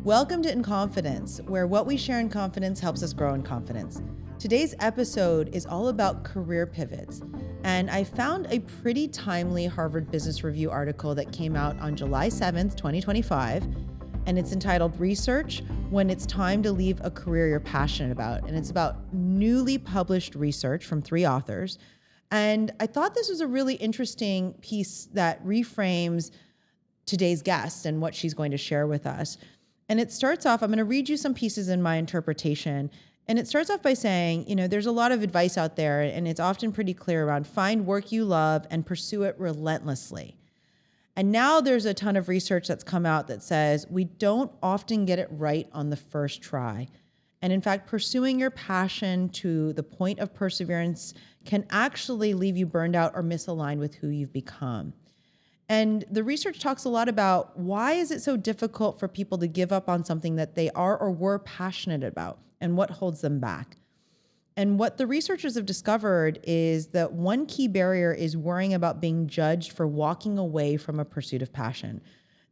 Welcome to In Confidence, where what we share in confidence helps us grow in confidence. Today's episode is all about career pivots, and I found a pretty timely Harvard Business Review article that came out on July 7th, 2025, and it's entitled Research When It's Time to Leave a Career You're Passionate About, and it's about newly published research from 3 authors. And I thought this was a really interesting piece that reframes today's guest and what she's going to share with us. And it starts off, I'm going to read you some pieces in my interpretation. And it starts off by saying, there's a lot of advice out there, and it's often pretty clear around find work you love and pursue it relentlessly. And now there's a ton of research that's come out that says we don't often get it right on the first try. And in fact, pursuing your passion to the point of perseverance can actually leave you burned out or misaligned with who you've become. And the research talks a lot about why is it so difficult for people to give up on something that they are or were passionate about, and what holds them back. And what the researchers have discovered is that one key barrier is worrying about being judged for walking away from a pursuit of passion,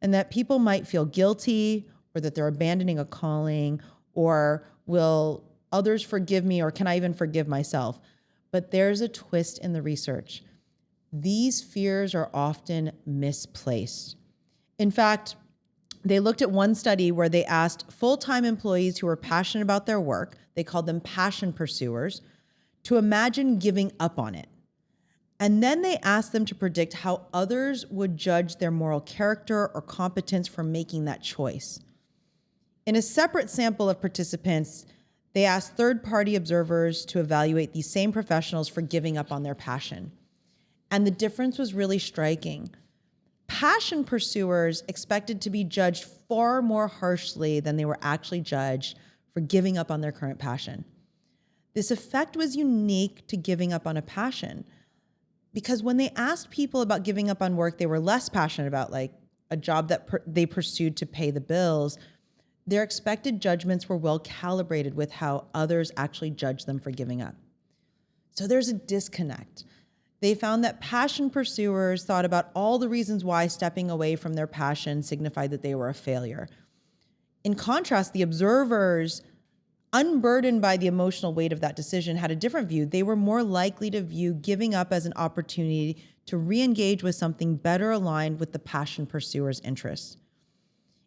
and that people might feel guilty, or that they're abandoning a calling, or will others forgive me, or can I even forgive myself? But there's a twist in the research. These fears are often misplaced. In fact, they looked at one study where they asked full-time employees who were passionate about their work, they called them passion pursuers, to imagine giving up on it. And then they asked them to predict how others would judge their moral character or competence for making that choice. In a separate sample of participants, they asked third-party observers to evaluate these same professionals for giving up on their passion. And the difference was really striking. Passion pursuers expected to be judged far more harshly than they were actually judged for giving up on their current passion. This effect was unique to giving up on a passion, because when they asked people about giving up on work they were less passionate about, like a job that they pursued to pay the bills, their expected judgments were well calibrated with how others actually judged them for giving up. So there's a disconnect. They found that passion pursuers thought about all the reasons why stepping away from their passion signified that they were a failure. In contrast, the observers, unburdened by the emotional weight of that decision, had a different view. They were more likely to view giving up as an opportunity to re-engage with something better aligned with the passion pursuers' interests.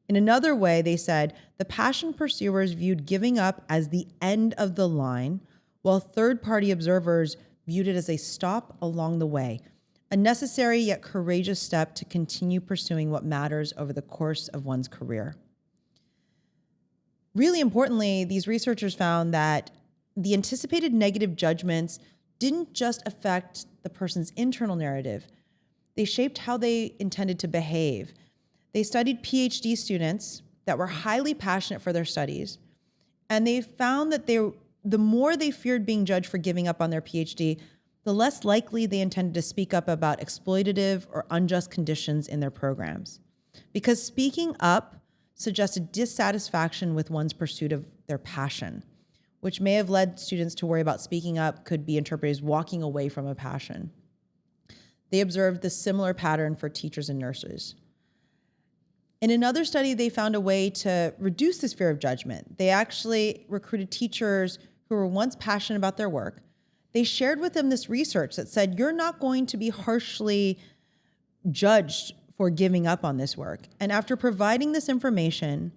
In another way, they said the passion pursuers viewed giving up as the end of the line, while third-party observers viewed it as a stop along the way, a necessary yet courageous step to continue pursuing what matters over the course of one's career. Really importantly, these researchers found that the anticipated negative judgments didn't just affect the person's internal narrative, they shaped how they intended to behave. They studied PhD students that were highly passionate for their studies, and they found that the more they feared being judged for giving up on their PhD, the less likely they intended to speak up about exploitative or unjust conditions in their programs. Because speaking up suggested dissatisfaction with one's pursuit of their passion, which may have led students to worry about speaking up could be interpreted as walking away from a passion. They observed the similar pattern for teachers and nurses. In another study, they found a way to reduce this fear of judgment. They actually recruited teachers who were once passionate about their work. They shared with them this research that said, you're not going to be harshly judged for giving up on this work. And after providing this information,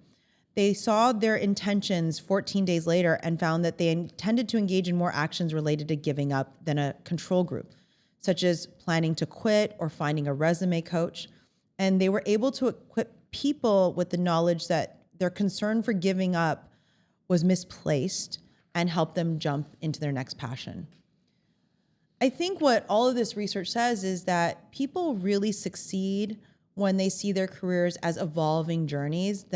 they saw their intentions 14 days later and found that they intended to engage in more actions related to giving up than a control group, such as planning to quit or finding a resume coach. And they were able to equip people with the knowledge that their concern for giving up was misplaced and help them jump into their next passion. I think what all of this research says is that people really succeed when they see their careers as evolving journeys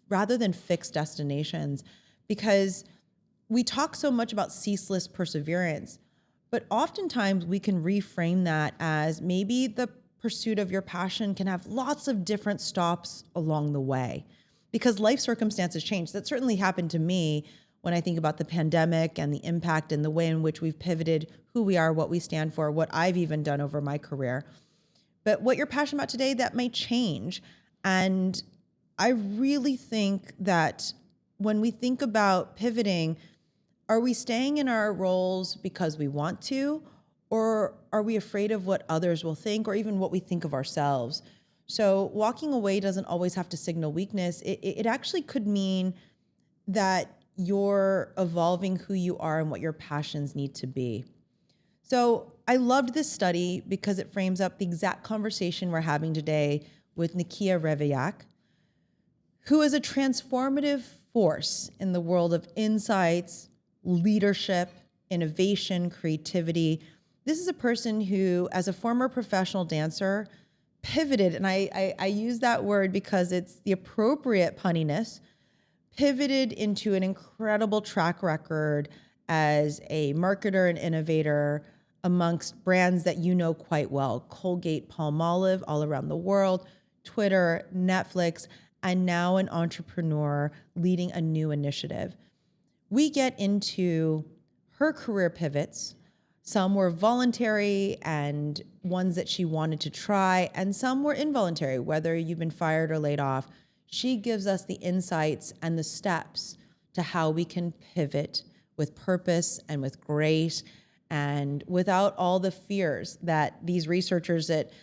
rather than fixed destinations, because we talk so much about ceaseless perseverance, but oftentimes we can reframe that as maybe the pursuit of your passion can have lots of different stops along the way because life circumstances change. That certainly happened to me when I think about the pandemic and the impact and the way in which we've pivoted who we are, what we stand for, what I've even done over my career. But what you're passionate about today, that may change. And I really think that when we think about pivoting, are we staying in our roles because we want to, or are we afraid of what others will think, or even what we think of ourselves? So walking away doesn't always have to signal weakness. It actually could mean that you're evolving who you are and what your passions need to be. So I loved this study because it frames up the exact conversation we're having today with Nikkia Reveillac, who is a transformative force in the world of insights, leadership, innovation, creativity. This is a person who, as a former professional dancer, pivoted, and I use that word because it's the appropriate punniness, pivoted into an incredible track record as a marketer and innovator amongst brands that you know quite well: Colgate, Palmolive, all around the world, Twitter, Netflix, and now an entrepreneur leading a new initiative. We get into her career pivots. Some were voluntary and ones that she wanted to try, and some were involuntary, whether you've been fired or laid off. She gives us the insights and the steps to how we can pivot with purpose and with grace and without all the fears that these researchers that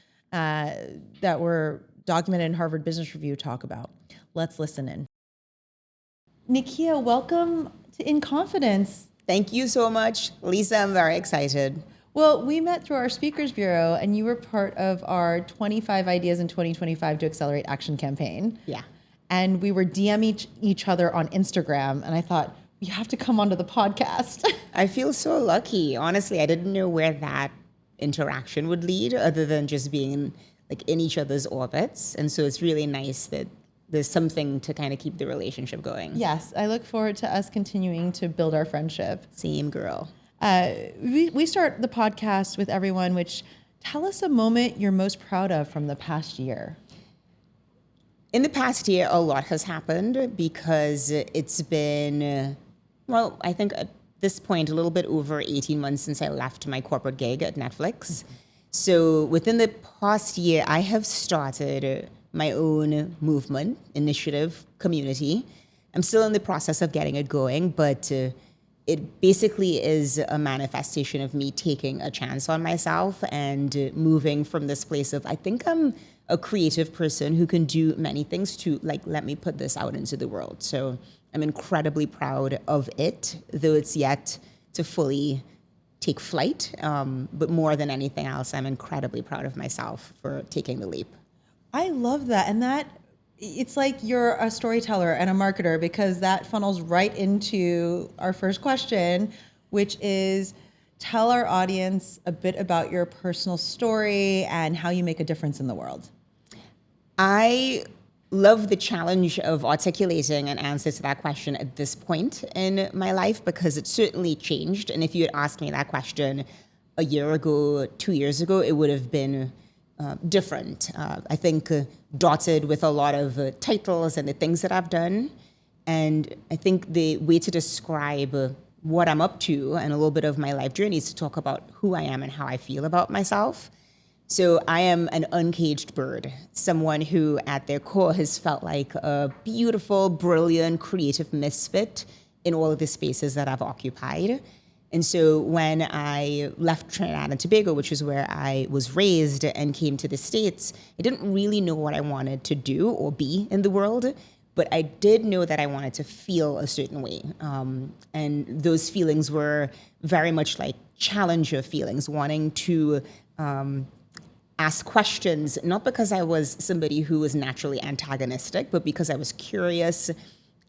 were documented in Harvard Business Review talk about. Let's listen in. Nikkia, welcome to In Confidence. Thank you so much, Lisa. I'm very excited. Well, we met through our Speakers Bureau, and you were part of our 25 Ideas in 2025 to Accelerate Action campaign. Yeah. And we were DM each other on Instagram, and I thought, you have to come onto the podcast. I feel so lucky. Honestly, I didn't know where that interaction would lead other than just being like in each other's orbits. And so it's really nice that there's something to kind of keep the relationship going. Yes, I look forward to us continuing to build our friendship. Same, girl. We start the podcast with everyone, which tell us a moment you're most proud of from the past year. In the past year, a lot has happened because it's been, well, I think at this point, a little bit over 18 months since I left my corporate gig at Netflix. So within the past year, I have started my own movement, initiative, community. I'm still in the process of getting it going, but it basically is a manifestation of me taking a chance on myself and moving from this place of, I think I'm a creative person who can do many things, to like, let me put this out into the world. So I'm incredibly proud of it, though it's yet to fully take flight. But more than anything else, I'm incredibly proud of myself for taking the leap. I love that. And that, it's like you're a storyteller and a marketer, because that funnels right into our first question, which is, tell our audience a bit about your personal story and how you make a difference in the world. I love the challenge of articulating an answer to that question at this point in my life, because it certainly changed. And if you had asked me that question a year ago, 2 years ago, it would have been different. I think dotted with a lot of titles and the things that I've done. And I think the way to describe what I'm up to and a little bit of my life journey is to talk about who I am and how I feel about myself. So I am an uncaged bird, someone who at their core has felt like a beautiful, brilliant, creative misfit in all of the spaces that I've occupied. And so when I left Trinidad and Tobago, which is where I was raised, and came to the States, I didn't really know what I wanted to do or be in the world, but I did know that I wanted to feel a certain way. And those feelings were very much like challenger feelings, wanting to ask questions, not because I was somebody who was naturally antagonistic, but because I was curious.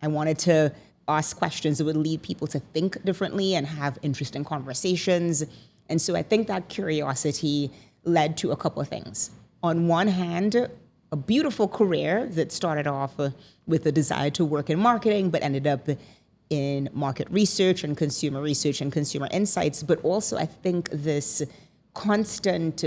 I wanted to ask questions that would lead people to think differently and have interesting conversations. And so I think that curiosity led to a couple of things. On one hand, a beautiful career that started off with a desire to work in marketing, but ended up in market research and consumer insights. But also, I think this constant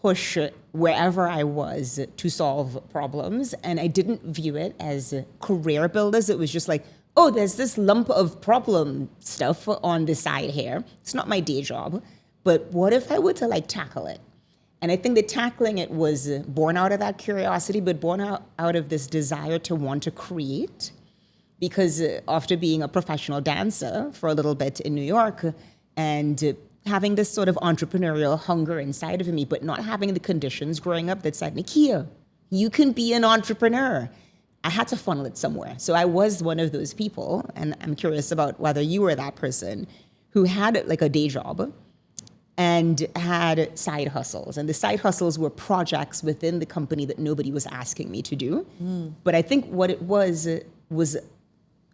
push wherever I was to solve problems. And I didn't view it as career builders. It was just like, oh, there's this lump of problem stuff on the side here. It's not my day job, but what if I were to like tackle it? And I think that tackling it was born out of that curiosity, but born out of this desire to want to create. Because after being a professional dancer for a little bit in New York and having this sort of entrepreneurial hunger inside of me, but not having the conditions growing up that said, Nikkia, you can be an entrepreneur. I had to funnel it somewhere. So I was one of those people, and I'm curious about whether you were that person who had like a day job and had side hustles. And the side hustles were projects within the company that nobody was asking me to do. But I think what it was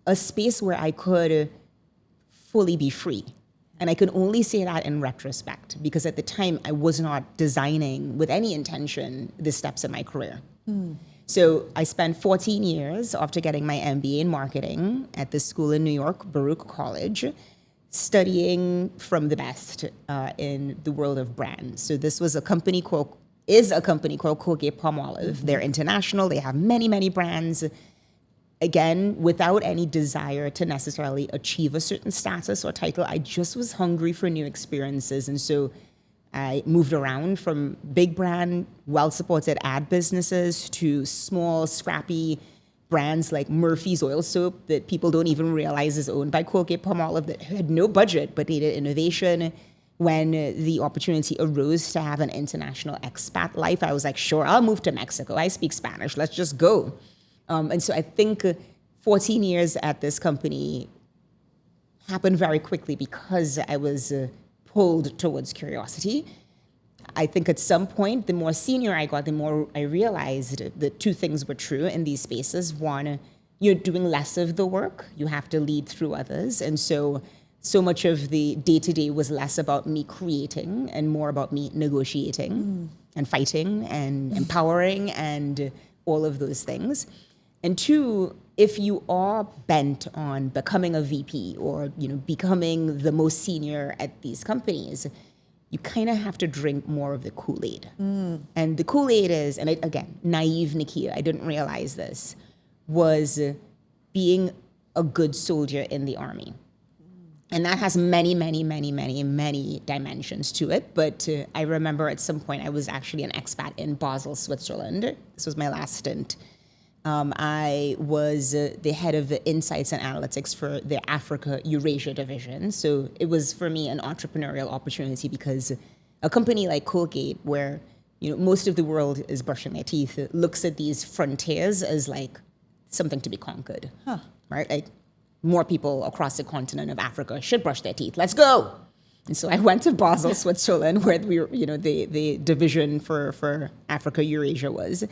a space where I could fully be free. And I can only say that in retrospect, because at the time I was not designing with any intention the steps in my career. So I spent 14 years after getting my MBA in marketing at this school in New York, Baruch College, studying from the best in the world of brands. So this was a company called Colgate-Palmolive. They're international. They have many, many brands. Again, without any desire to necessarily achieve a certain status or title, I just was hungry for new experiences. And so I moved around from big brand, well-supported ad businesses to small, scrappy brands like Murphy's Oil Soap that people don't even realize is owned by Colgate-Palmolive, that had no budget but needed innovation. When the opportunity arose to have an international expat life, I was like, sure, I'll move to Mexico. I speak Spanish. Let's just go. And so I think 14 years at this company happened very quickly because I was pulled towards curiosity. I think at some point, the more senior I got, the more I realized that two things were true in these spaces. One, you're doing less of the work. You have to lead through others. And so much of the day-to-day was less about me creating and more about me negotiating and fighting and empowering and all of those things. And two, if you are bent on becoming a VP or becoming the most senior at these companies, you kind of have to drink more of the Kool-Aid. And the Kool-Aid is, and again, naive Nikkia, I didn't realize this, was being a good soldier in the army. And that has many, many, many, many, many dimensions to it. But I remember at some point I was actually an expat in Basel, Switzerland. This was my last stint. I was the head of the insights and analytics for the Africa Eurasia division. So it was for me an entrepreneurial opportunity because a company like Colgate, where most of the world is brushing their teeth, looks at these frontiers as like something to be conquered, right? Like more people across the continent of Africa should brush their teeth. Let's go. And so I went to Basel, Switzerland, where we were, the division for Africa Eurasia was.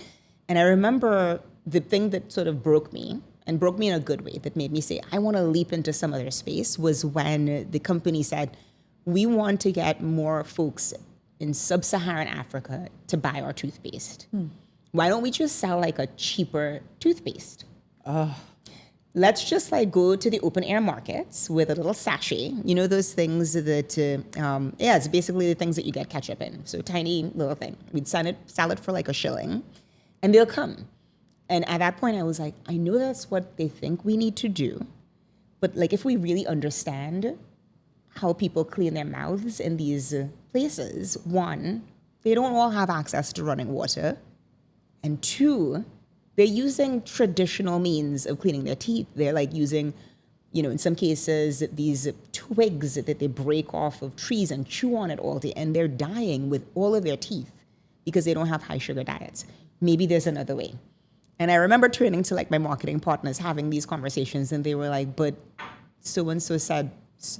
And I remember the thing that sort of broke me in a good way, that made me say, I want to leap into some other space, was when the company said, we want to get more folks in sub-Saharan Africa to buy our toothpaste. Why don't we just sell like a cheaper toothpaste? Let's just like go to the open air markets with a little sachet. Those things that, it's basically the things that you get ketchup in. So tiny little thing. We'd sell it for like $1 and they'll come. And at that point I was like, I know that's what they think we need to do. But like, if we really understand how people clean their mouths in these places, one, they don't all have access to running water. And two, they're using traditional means of cleaning their teeth. They're like using, in some cases, these twigs that they break off of trees and chew on it all day. And they're dying with all of their teeth because they don't have high sugar diets. Maybe there's another way. And I remember turning to like my marketing partners, having these conversations, and they were like, but so-and-so said,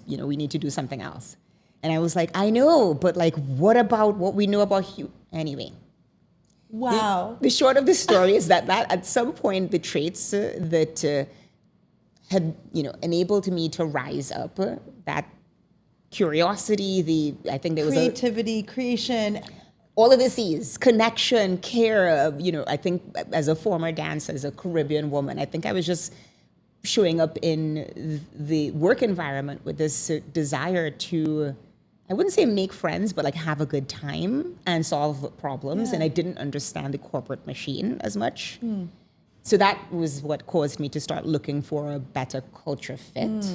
we need to do something else. And I was like, I know, but like, what about what we know about you? Anyway. Wow. The short of the story is that at some point, the traits that had, enabled me to rise up, that curiosity, I think there was creativity, creation, all of the C's, connection, care, I think as a former dancer, as a Caribbean woman, I think I was just showing up in the work environment with this desire to, I wouldn't say make friends, but like have a good time and solve problems. And I didn't understand the corporate machine as much. So that was what caused me to start looking for a better culture fit.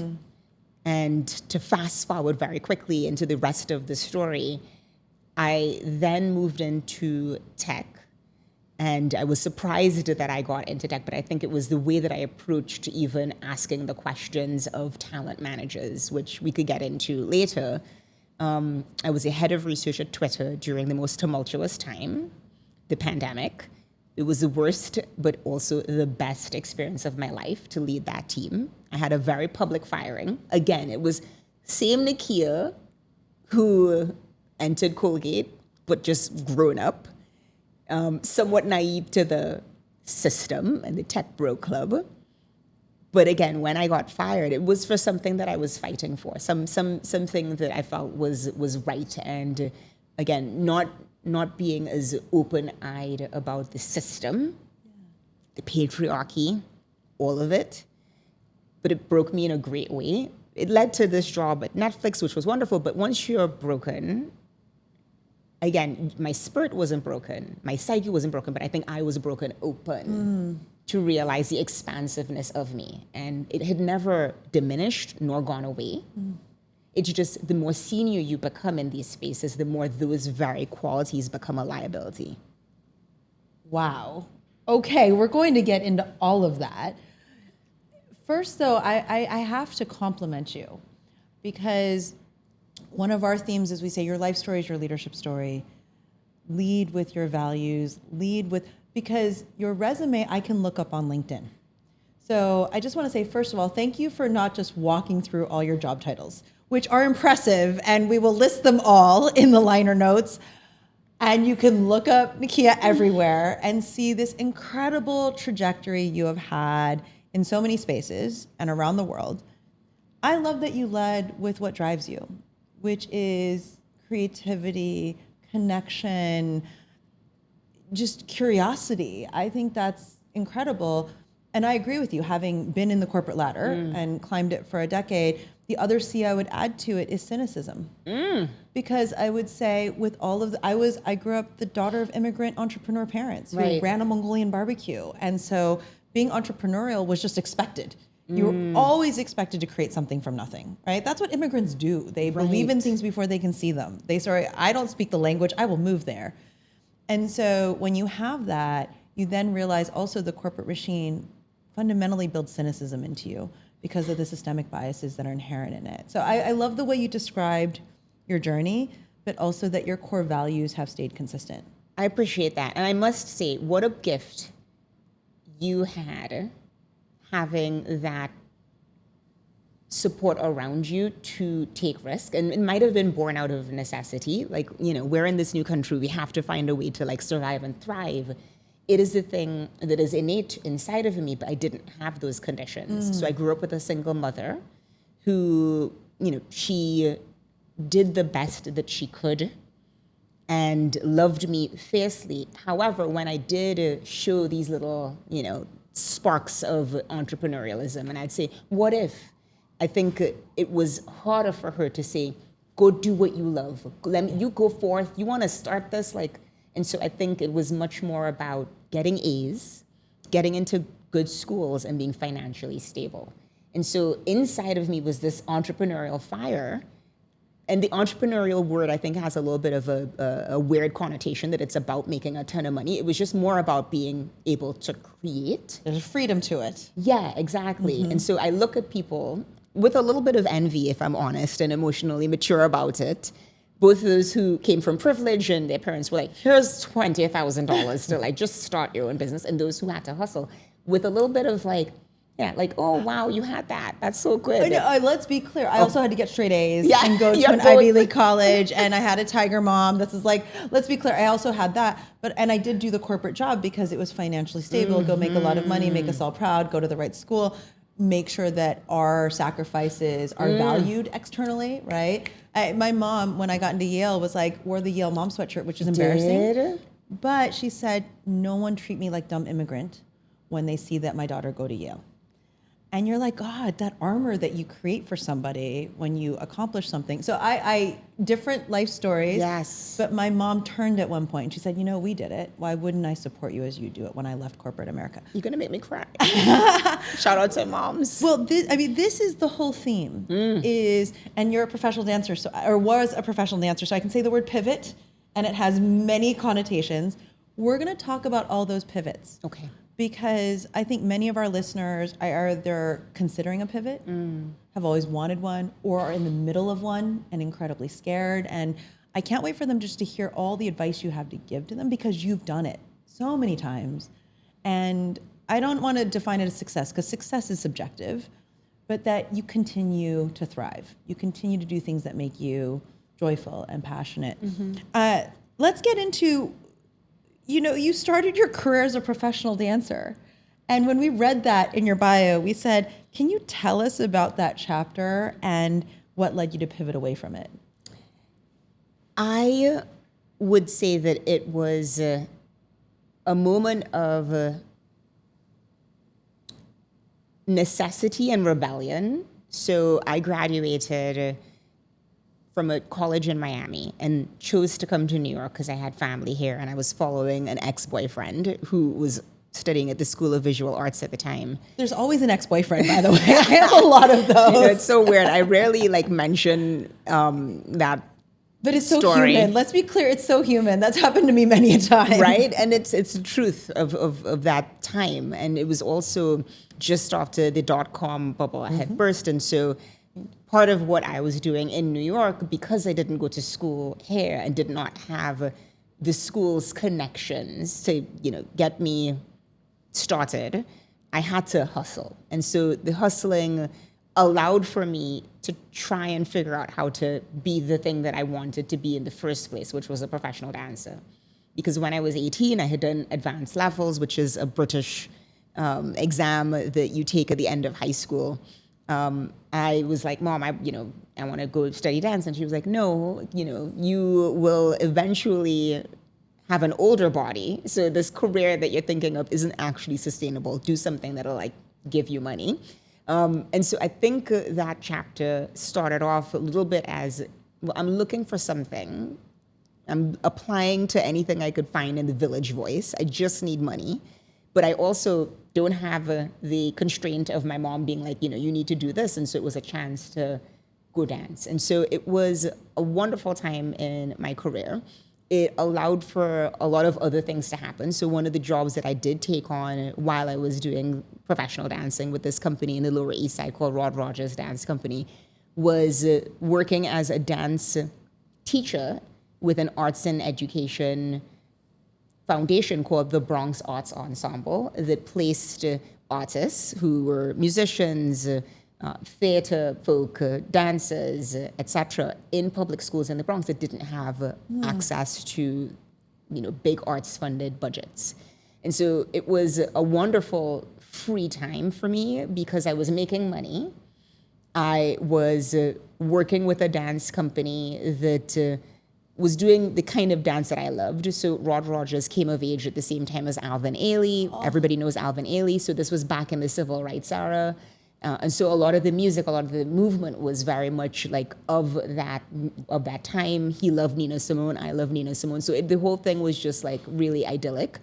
And to fast forward very quickly into the rest of the story, I then moved into tech. And I was surprised that I got into tech, but I think it was the way that I approached even asking the questions of talent managers, which we could get into later. I was a head of research at Twitter during the most tumultuous time, the pandemic. It was the worst, but also the best experience of my life to lead that team. I had a very public firing. Again, it was same Nikkia who entered Colgate, but just grown up. Somewhat naive to the system and the tech bro club. But again, when I got fired, it was for something that I was fighting for, something that I felt was right. And again, not being as open-eyed about the system, the patriarchy, all of it. But it broke me in a great way. It led to this job at Netflix, which was wonderful. But once you're broken, again, my spirit wasn't broken, my psyche wasn't broken, but I think I was broken open to realize the expansiveness of me. And it had never diminished nor gone away. It's just the more senior you become in these spaces, the more those very qualities become a liability. Wow. Okay, we're going to get into all of that. First, though, I have to compliment you because one of our themes is we say your life story is your leadership story. Lead with your values, because your resume I can look up on LinkedIn. So I just want to say, first of all, thank you for not just walking through all your job titles, which are impressive, and we will list them all in the liner notes. And you can look up Nikkia everywhere and see this incredible trajectory you have had in so many spaces and around the world. I love that you led with what drives you, which is creativity, connection, just curiosity. I think that's incredible. And I agree with you, having been in the corporate ladder and climbed it for a decade, the other C I would add to it is cynicism. Because I would say with all of I grew up the daughter of immigrant entrepreneur parents who ran a Mongolian barbecue. And so being entrepreneurial was just expected. You were always expected to create something from nothing, right? That's what immigrants do. They believe in things before they can see them. I don't speak the language, I will move there. And so when you have that, you then realize also the corporate machine fundamentally builds cynicism into you because of the systemic biases that are inherent in it. So I love the way you described your journey, but also that your core values have stayed consistent. I appreciate that. And I must say, what a gift you had having that support around you to take risk. And it might have been born out of necessity. Like, we're in this new country, we have to find a way to survive and thrive. It is the thing that is innate inside of me, but I didn't have those conditions. So I grew up with a single mother who, she did the best that she could and loved me fiercely. However, when I did show these little, sparks of entrepreneurialism, and I'd say, what if? I think it was harder for her to say, go do what you love. You go forth. You want to start this? And so I think it was much more about getting A's, getting into good schools, and being financially stable. And so inside of me was this entrepreneurial fire. And the entrepreneurial word, I think, has a little bit of a weird connotation that it's about making a ton of money. It was just more about being able to create. There's a freedom to it. Yeah, exactly. And so I look at people with a little bit of envy, if I'm honest, and emotionally mature about it. Both those who came from privilege and their parents were like, here's $20,000 to just start your own business. And those who had to hustle with a little bit of oh, wow, you had that. That's so good. Let's be clear. I also had to get straight A's and go to an Ivy League college, and I had a tiger mom. Let's be clear. I also had that. And I did do the corporate job because it was financially stable, go make a lot of money, make us all proud, go to the right school, make sure that our sacrifices are valued externally, right? My mom, when I got into Yale, was wore the Yale mom sweatshirt, which is embarrassing. But she said, no one treat me like dumb immigrant when they see that my daughter go to Yale. And you're like, God, that armor that you create for somebody when you accomplish something. So I different life stories. Yes. But my mom turned at one point and she said, we did it. Why wouldn't I support you as you do it when I left corporate America? You're going to make me cry. Shout out to moms. Well, this is the whole theme and you're a professional dancer, or was a professional dancer. So I can say the word pivot and it has many connotations. We're going to talk about all those pivots. Okay. Because I think many of our listeners are either considering a pivot, have always wanted one, or are in the middle of one and incredibly scared. And I can't wait for them just to hear all the advice you have to give to them, because you've done it so many times. And I don't want to define it as success, because success is subjective, but that you continue to thrive. You continue to do things that make you joyful and passionate. Let's get into, you started your career as a professional dancer. And when we read that in your bio, we said, can you tell us about that chapter and what led you to pivot away from it? I would say that it was a moment of necessity and rebellion. So I graduated from a college in Miami and chose to come to New York because I had family here, and I was following an ex-boyfriend who was studying at the School of Visual Arts at the time. There's always an ex-boyfriend, by the way. I have a lot of those. It's so weird. I rarely mention that. But it's so story. human. Let's be clear, it's so human. That's happened to me many a time. Right? And it's the truth of that time. And it was also just after the .com bubble had burst. And so part of what I was doing in New York, because I didn't go to school here and did not have the school's connections to, get me started, I had to hustle. And so the hustling allowed for me to try and figure out how to be the thing that I wanted to be in the first place, which was a professional dancer. Because when I was 18, I had done advanced levels, which is a British exam that you take at the end of high school. I was like, Mom, I want to go study dance. And she was like, no, you will eventually have an older body. So this career that you're thinking of isn't actually sustainable. Do something that'll give you money. And so I think that chapter started off a little bit as, well, I'm looking for something. I'm applying to anything I could find in the Village Voice. I just need money. But I also don't have the constraint of my mom being like, you need to do this. And so it was a chance to go dance. And so it was a wonderful time in my career. It allowed for a lot of other things to happen. So one of the jobs that I did take on while I was doing professional dancing with this company in the Lower East Side called Rod Rogers Dance Company was working as a dance teacher with an arts and education foundation called the Bronx Arts Ensemble that placed artists who were musicians, theater folk, dancers, etc., in public schools in the Bronx that didn't have access to, big arts-funded budgets. And so it was a wonderful free time for me because I was making money. I was working with a dance company that was doing the kind of dance that I loved. So Rod Rogers came of age at the same time as Alvin Ailey. Oh. Everybody knows Alvin Ailey. So this was back in the civil rights era. And so a lot of the music, a lot of the movement was very much of that time. He loved Nina Simone, I love Nina Simone. So the whole thing was just really idyllic.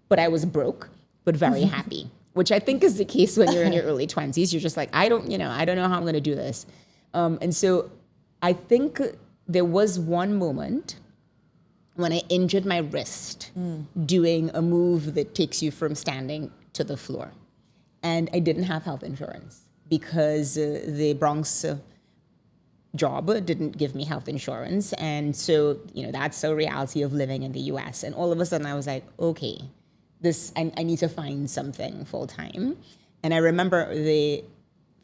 But I was broke, but very happy, which I think is the case when you're in your early 20s. You're just I don't know how I'm going to do this. And so I think there was one moment when I injured my wrist doing a move that takes you from standing to the floor. And I didn't have health insurance because the Bronx job didn't give me health insurance. And so, that's a reality of living in the US. And all of a sudden I was like, okay, I need to find something full time. And I remember the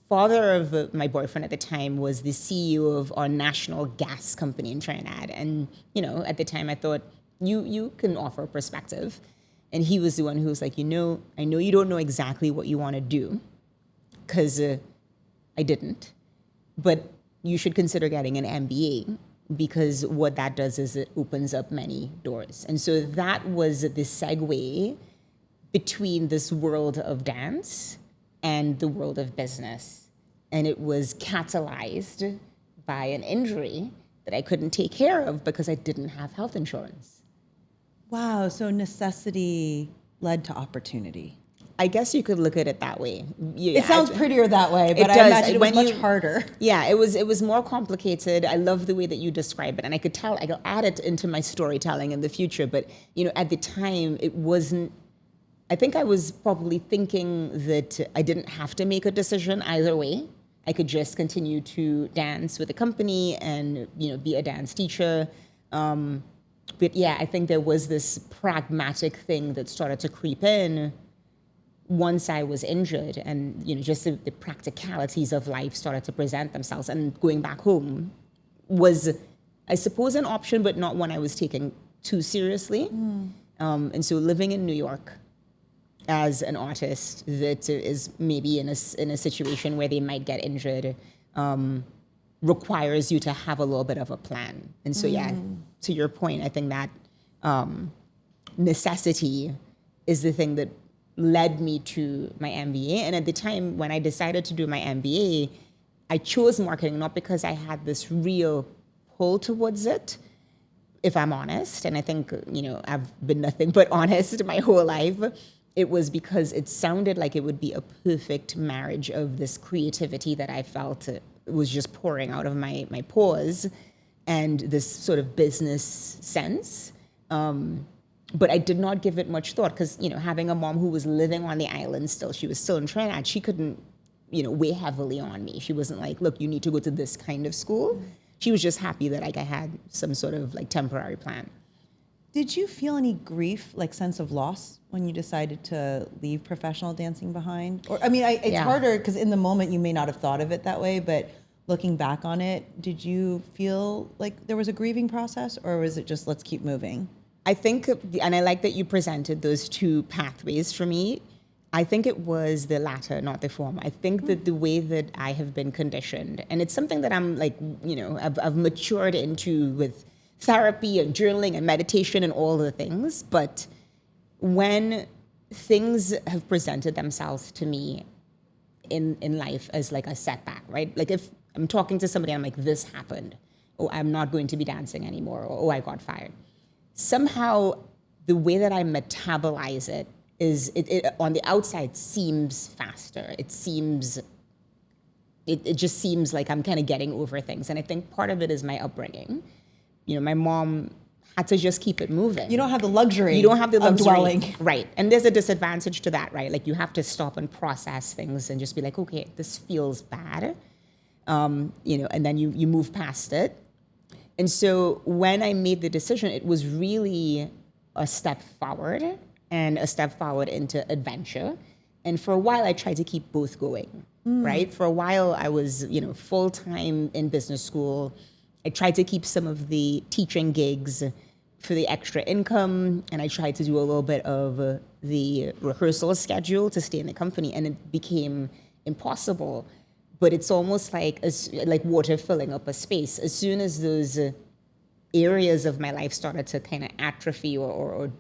father of my boyfriend at the time was the CEO of our national gas company in Trinidad. And, at the time I thought, you can offer perspective. And he was the one who was like, I know you don't know exactly what you want to do, because I didn't, but you should consider getting an MBA, because what that does is it opens up many doors. And so that was the segue between this world of dance and the world of business. And it was catalyzed by an injury that I couldn't take care of because I didn't have health insurance. Wow, so necessity led to opportunity. I guess you could look at it that way. It sounds prettier that way, but I imagine it was much harder. Yeah, it was more complicated. I love the way that you describe it, and I could add it into my storytelling in the future. But at the time, it wasn't. I think I was probably thinking that I didn't have to make a decision either way. I could just continue to dance with the company and be a dance teacher. But yeah, I think there was this pragmatic thing that started to creep in once I was injured, and just the practicalities of life started to present themselves. And going back home was, I suppose, an option, but not one I was taking too seriously. And so living in New York as an artist that is maybe in a situation where they might get injured requires you to have a little bit of a plan. And so yeah, to your point, I think that necessity is the thing that led me to my MBA. And at the time when I decided to do my MBA, I chose marketing not because I had this real pull towards it, if I'm honest. And I think, I've been nothing but honest my whole life. It was because it sounded like it would be a perfect marriage of this creativity that I felt was just pouring out of my pores and this sort of business sense. But I did not give it much thought because, having a mom who was living on the island still, she was still in Trinidad, she couldn't, weigh heavily on me. She wasn't like, look, you need to go to this kind of school. She was just happy that I had some sort of temporary plan. Did you feel any grief, sense of loss when you decided to leave professional dancing behind? Or, it's harder because in the moment you may not have thought of it that way, but looking back on it, did you feel like there was a grieving process, or was it just let's keep moving? I think, and I like that you presented those two pathways for me. I think it was the latter, not the former. I think that the way that I have been conditioned, and it's something that I'm I've matured into with therapy and journaling and meditation and all the things. But when things have presented themselves to me in life as a setback, right? If I'm talking to somebody, I'm like, this happened. Oh, I'm not going to be dancing anymore. Or, oh, I got fired. Somehow the way that I metabolize it is it on the outside seems faster. It just seems like I'm kind of getting over things. And I think part of it is my upbringing. My mom had to just keep it moving. You don't have the luxury. Of dwelling. Right. And there's a disadvantage to that, right? You have to stop and process things and just be like, okay, this feels bad. And then you move past it. And so when I made the decision, it was really a step forward and a step forward into adventure. And for a while, I tried to keep both going, right? For a while, I was, full-time in business school. I tried to keep some of the teaching gigs for the extra income, and I tried to do a little bit of the rehearsal schedule to stay in the company, and it became impossible. But it's almost like water filling up a space. As soon as those areas of my life started to kind of atrophy or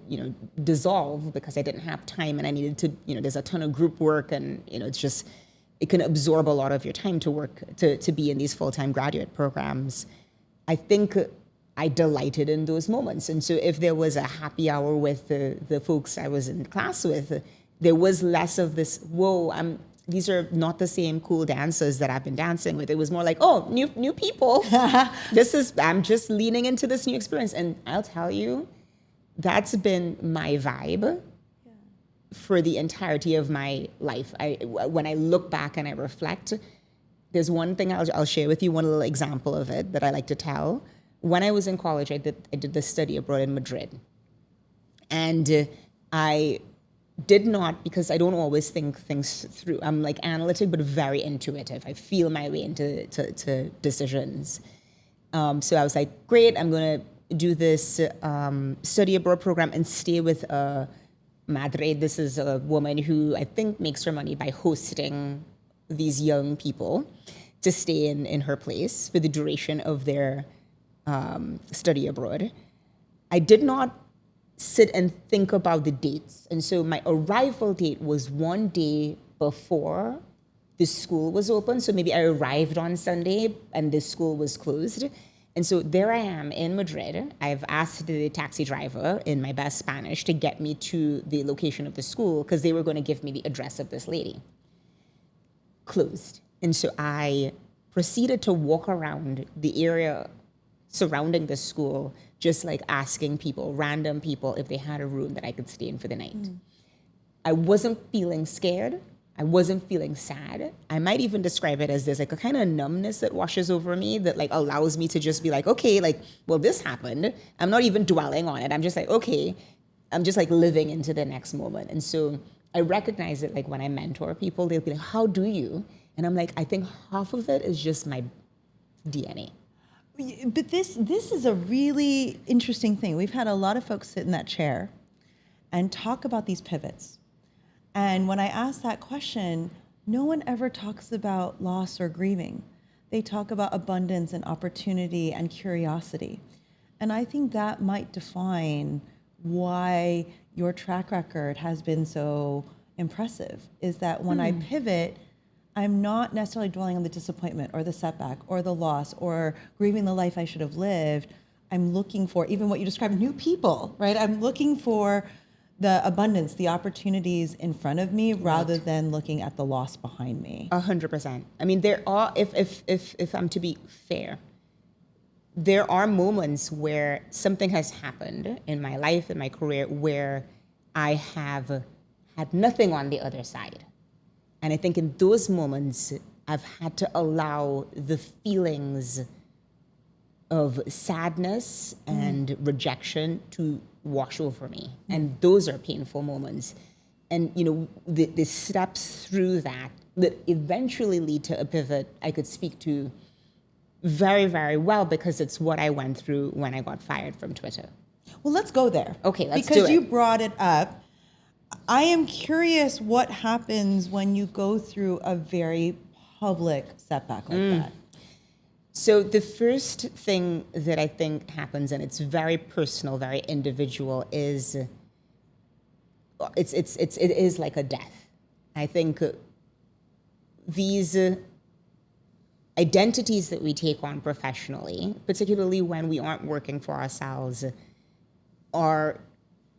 dissolve because I didn't have time and I needed to, there's a ton of group work and, it can absorb a lot of your time to work, to be in these full-time graduate programs. I think I delighted in those moments. And so if there was a happy hour with the folks I was in class with, there was less of this, these are not the same cool dancers that I've been dancing with. It was more like, oh, new people. I'm just leaning into this new experience. And I'll tell you, that's been my vibe for the entirety of my life. When I look back and I reflect, there's one thing I'll share with you, one little example of it that I like to tell. When I was in college, I did this study abroad in Madrid. And I did not, because I don't always think things through. I'm analytic, but very intuitive. I feel my way into decisions. So I was like, great, I'm going to do this study abroad program and stay with a madre. This is a woman who I think makes her money by hosting these young people to stay in her place for the duration of their study abroad. I did not sit and think about the dates. And so my arrival date was one day before the school was open. So maybe I arrived on Sunday and the school was closed. And so there I am in Madrid. I've asked the taxi driver in my best Spanish to get me to the location of the school because they were going to give me the address of this lady. Closed. And so I proceeded to walk around the area surrounding the school, just like asking people, random people, if they had a room that I could stay in for the night. I wasn't feeling scared. I wasn't feeling sad. I might even describe it as there's like a kind of numbness that washes over me that like allows me to just be like, okay, like, well, this happened. I'm not even dwelling on it. I'm just like, okay, I'm just like living into the next moment. And so I recognize it like when I mentor people, they'll be like, how do you? And I'm like, I think half of it is just my DNA. But this is a really interesting thing. We've had a lot of folks sit in that chair and talk about these pivots. And when I ask that question, no one ever talks about loss or grieving. They talk about abundance and opportunity and curiosity. And I think that might define why your track record has been so impressive, is that when I pivot, I'm not necessarily dwelling on the disappointment or the setback or the loss or grieving the life I should have lived. I'm looking for, even what you described, new people, right? I'm looking for the abundance, the opportunities in front of me, rather than looking at the loss behind me. 100%. I mean, there are, if I'm to be fair, there are moments where something has happened in my life, in my career, where I have had nothing on the other side. And I think in those moments, I've had to allow the feelings of sadness and rejection to wash over me. And those are painful moments. And, you know, the steps through that eventually lead to a pivot I could speak to very, very well, because it's what I went through when I got fired from Twitter. Well, let's go there. Okay, let's do it. Because you brought it up. I am curious what happens when you go through a very public setback like that. So the first thing that I think happens, and it's very personal, very individual, is it is like a death. I think these identities that we take on professionally, particularly when we aren't working for ourselves, are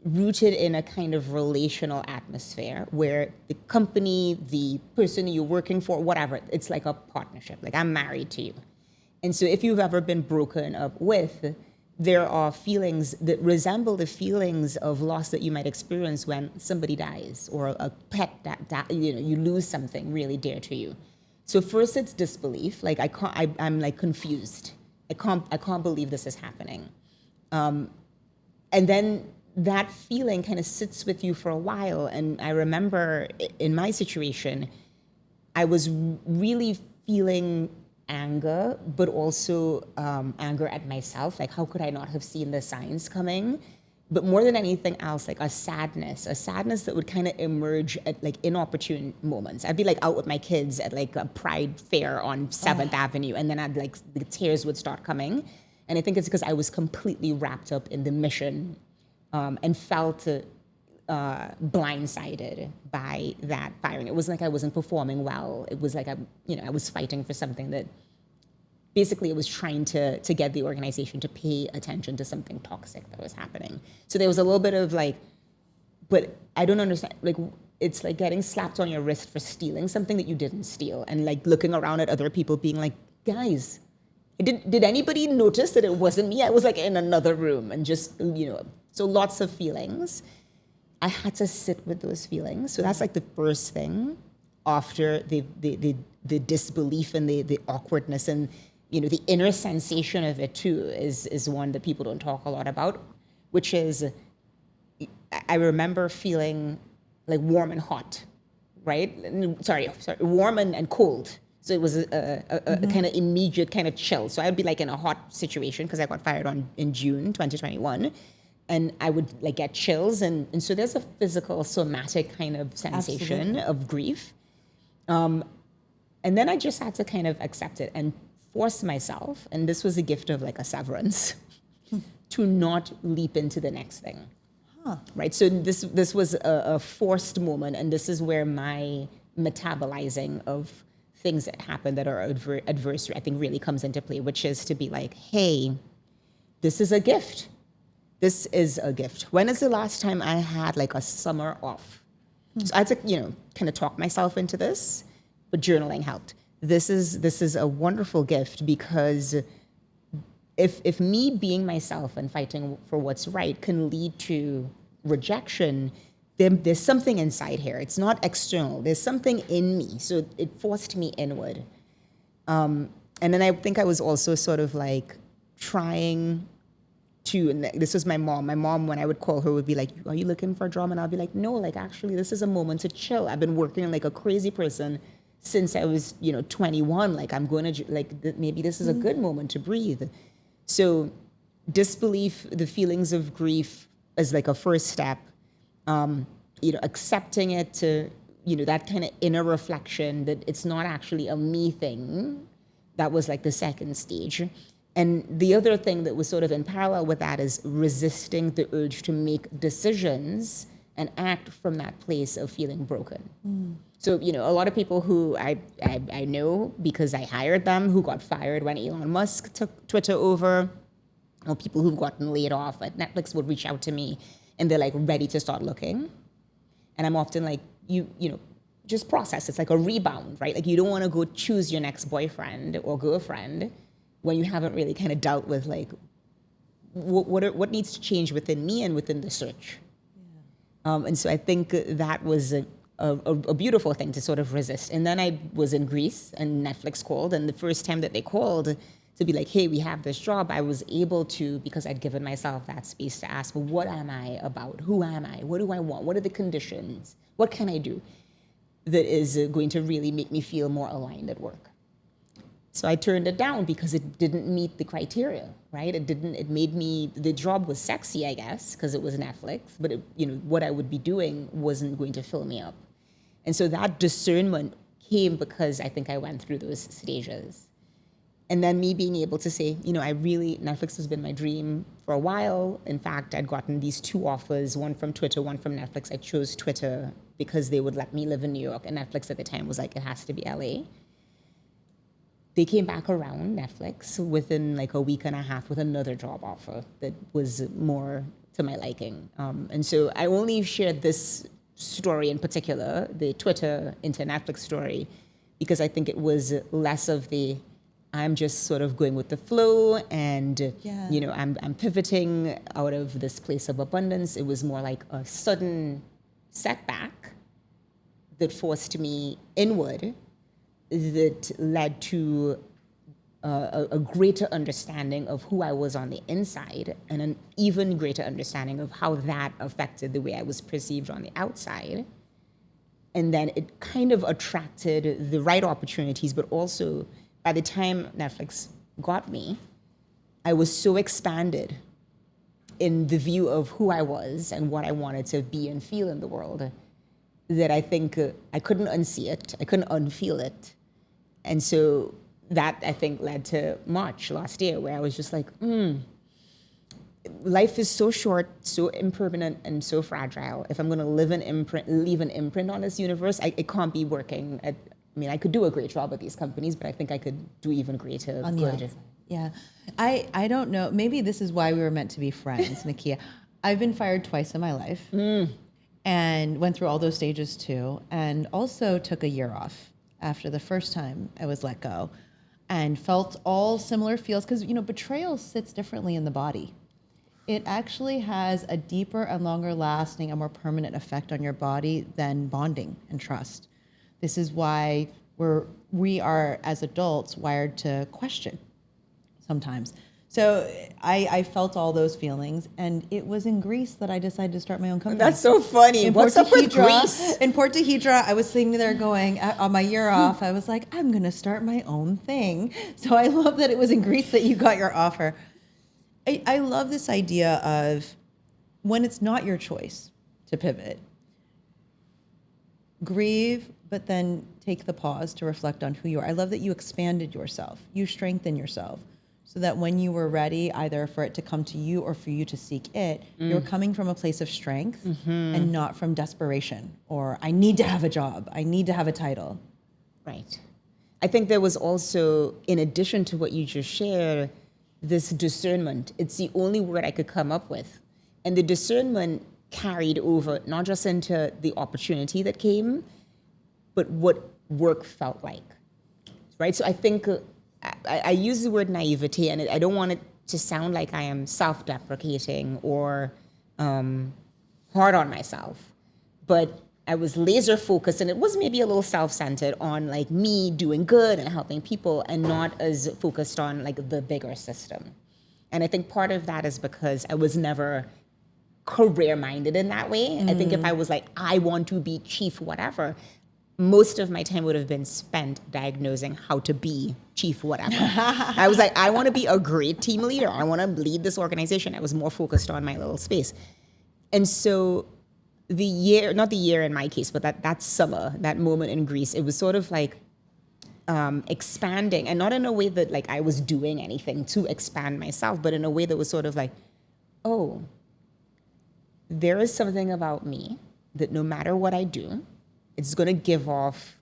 rooted in a kind of relational atmosphere where the company, the person you're working for, whatever, it's like a partnership. Like, I'm married to you. And so if you've ever been broken up with, there are feelings that resemble the feelings of loss that you might experience when somebody dies, or a pet that you lose something really dear to you. So first it's disbelief. Like, I'm like confused. I can't believe this is happening. And then that feeling kind of sits with you for a while. And I remember in my situation, I was really feeling anger, but also anger at myself. Like, how could I not have seen the signs coming? But more than anything else, like a sadness that would kind of emerge at like inopportune moments. I'd be like out with my kids at like a Pride fair on 7th Avenue, and then the tears would start coming. And I think it's because I was completely wrapped up in the mission and felt blindsided by that firing. It wasn't like I wasn't performing well. It was like I was fighting for something that basically it was trying to get the organization to pay attention to something toxic that was happening. So there was a little bit of like, but I don't understand. Like, it's like getting slapped on your wrist for stealing something that you didn't steal, and like looking around at other people being like, guys, did anybody notice that it wasn't me? I was like in another room, and just, so lots of feelings. I had to sit with those feelings. So that's like the first thing after the disbelief and the awkwardness, and the inner sensation of it too is one that people don't talk a lot about, which is, I remember feeling like warm and hot, right? Sorry, warm and cold. So it was a kind of immediate kind of chill. So I'd be like in a hot situation because I got fired in June 2021. And I would like get chills. And so there's a physical, somatic kind of sensation of grief. And then I just had to kind of accept it and force myself, and this was a gift of like a severance, to not leap into the next thing. Right? So this was a forced moment, and this is where my metabolizing of things that happen that are adverse, I think really comes into play, which is to be like, hey, this is a gift. This is a gift. When is the last time I had like a summer off? So I had to, kind of talk myself into this, but journaling helped. This is a wonderful gift because if me being myself and fighting for what's right can lead to rejection, then there's something inside here. It's not external. There's something in me. So it forced me inward. And then I think I was also sort of like trying to, and this was my mom. My mom, when I would call her, would be like, are you looking for a drama? And I'll be like, no, like actually this is a moment to chill. I've been working like a crazy person since I was, 21. Like I'm going to, maybe this is a good moment to breathe. So disbelief, the feelings of grief as like a first step, accepting it to, that kind of inner reflection that it's not actually a me thing. That was like the second stage. And the other thing that was sort of in parallel with that is resisting the urge to make decisions and act from that place of feeling broken. So, a lot of people who I know because I hired them, who got fired when Elon Musk took Twitter over, or people who've gotten laid off at Netflix would reach out to me and they're like ready to start looking. And I'm often like, just process. It's like a rebound, right? Like you don't want to go choose your next boyfriend or girlfriend when you haven't really kind of dealt with like what needs to change within me and within the search. Yeah. And so I think that was a beautiful thing to sort of resist. And then I was in Greece and Netflix called, and the first time that they called to be like, hey, we have this job, I was able to, because I'd given myself that space to ask, well, what am I about? Who am I? What do I want? What are the conditions? What can I do that is going to really make me feel more aligned at work? So I turned it down because it didn't meet the criteria, right? It made me, the job was sexy, I guess, because it was Netflix, but what I would be doing wasn't going to fill me up. And so that discernment came because I think I went through those stages. And then me being able to say, Netflix has been my dream for a while. In fact, I'd gotten these 2 offers, one from Twitter, one from Netflix. I chose Twitter because they would let me live in New York. And Netflix at the time was like, it has to be LA. They came back around, Netflix, within like a week and a half with another job offer that was more to my liking. And so I only shared this story in particular, the Twitter into Netflix story, because I think it was less of the, I'm just sort of going with the flow and, I'm pivoting out of this place of abundance. It was more like a sudden setback that forced me inward, that led to a greater understanding of who I was on the inside and an even greater understanding of how that affected the way I was perceived on the outside. And then it kind of attracted the right opportunities, but also by the time Netflix got me, I was so expanded in the view of who I was and what I wanted to be and feel in the world that I think I couldn't unsee it, I couldn't unfeel it. And so that, I think, led to March last year, where I was just like, life is so short, so impermanent, and so fragile. If I'm going to leave an imprint on this universe, it can't be working at, I could do a great job at these companies, but I think I could do even greater on the outside. Yeah. I don't know. Maybe this is why we were meant to be friends, Nikkia. I've been fired twice in my life and went through all those stages too, and also took a year off after the first time I was let go and felt all similar feels because, betrayal sits differently in the body. It actually has a deeper and longer lasting and more permanent effect on your body than bonding and trust. This is why we are, as adults, wired to question sometimes. So I felt all those feelings, and it was in Greece that I decided to start my own company. That's so funny. What's up with Greece? In Port Hydra, I was sitting there going, on my year off, I was like, I'm going to start my own thing. So I love that it was in Greece that you got your offer. I love this idea of when it's not your choice to pivot, grieve, but then take the pause to reflect on who you are. I love that you expanded yourself. You strengthened yourself so that when you were ready, either for it to come to you or for you to seek it, you're coming from a place of strength and not from desperation or I need to have a job. I need to have a title. Right. I think there was also, in addition to what you just shared, this discernment. It's the only word I could come up with. And the discernment carried over not just into the opportunity that came, but what work felt like, right? So I think I use the word naivety, and I don't want it to sound like I am self-deprecating or hard on myself, but I was laser focused, and it was maybe a little self-centered on like me doing good and helping people, and not as focused on like the bigger system. And I think part of that is because I was never career-minded in that way. I think if I was like, I want to be chief whatever, most of my time would have been spent diagnosing how to be chief whatever. I was like, I want to be a great team leader. I want to lead this organization. I was more focused on my little space. And so the year, not the year in my case, but that summer, that moment in Greece, it was sort of like expanding, and not in a way that like I was doing anything to expand myself, but in a way that was sort of like, oh, there is something about me that no matter what I do, it's going to give off,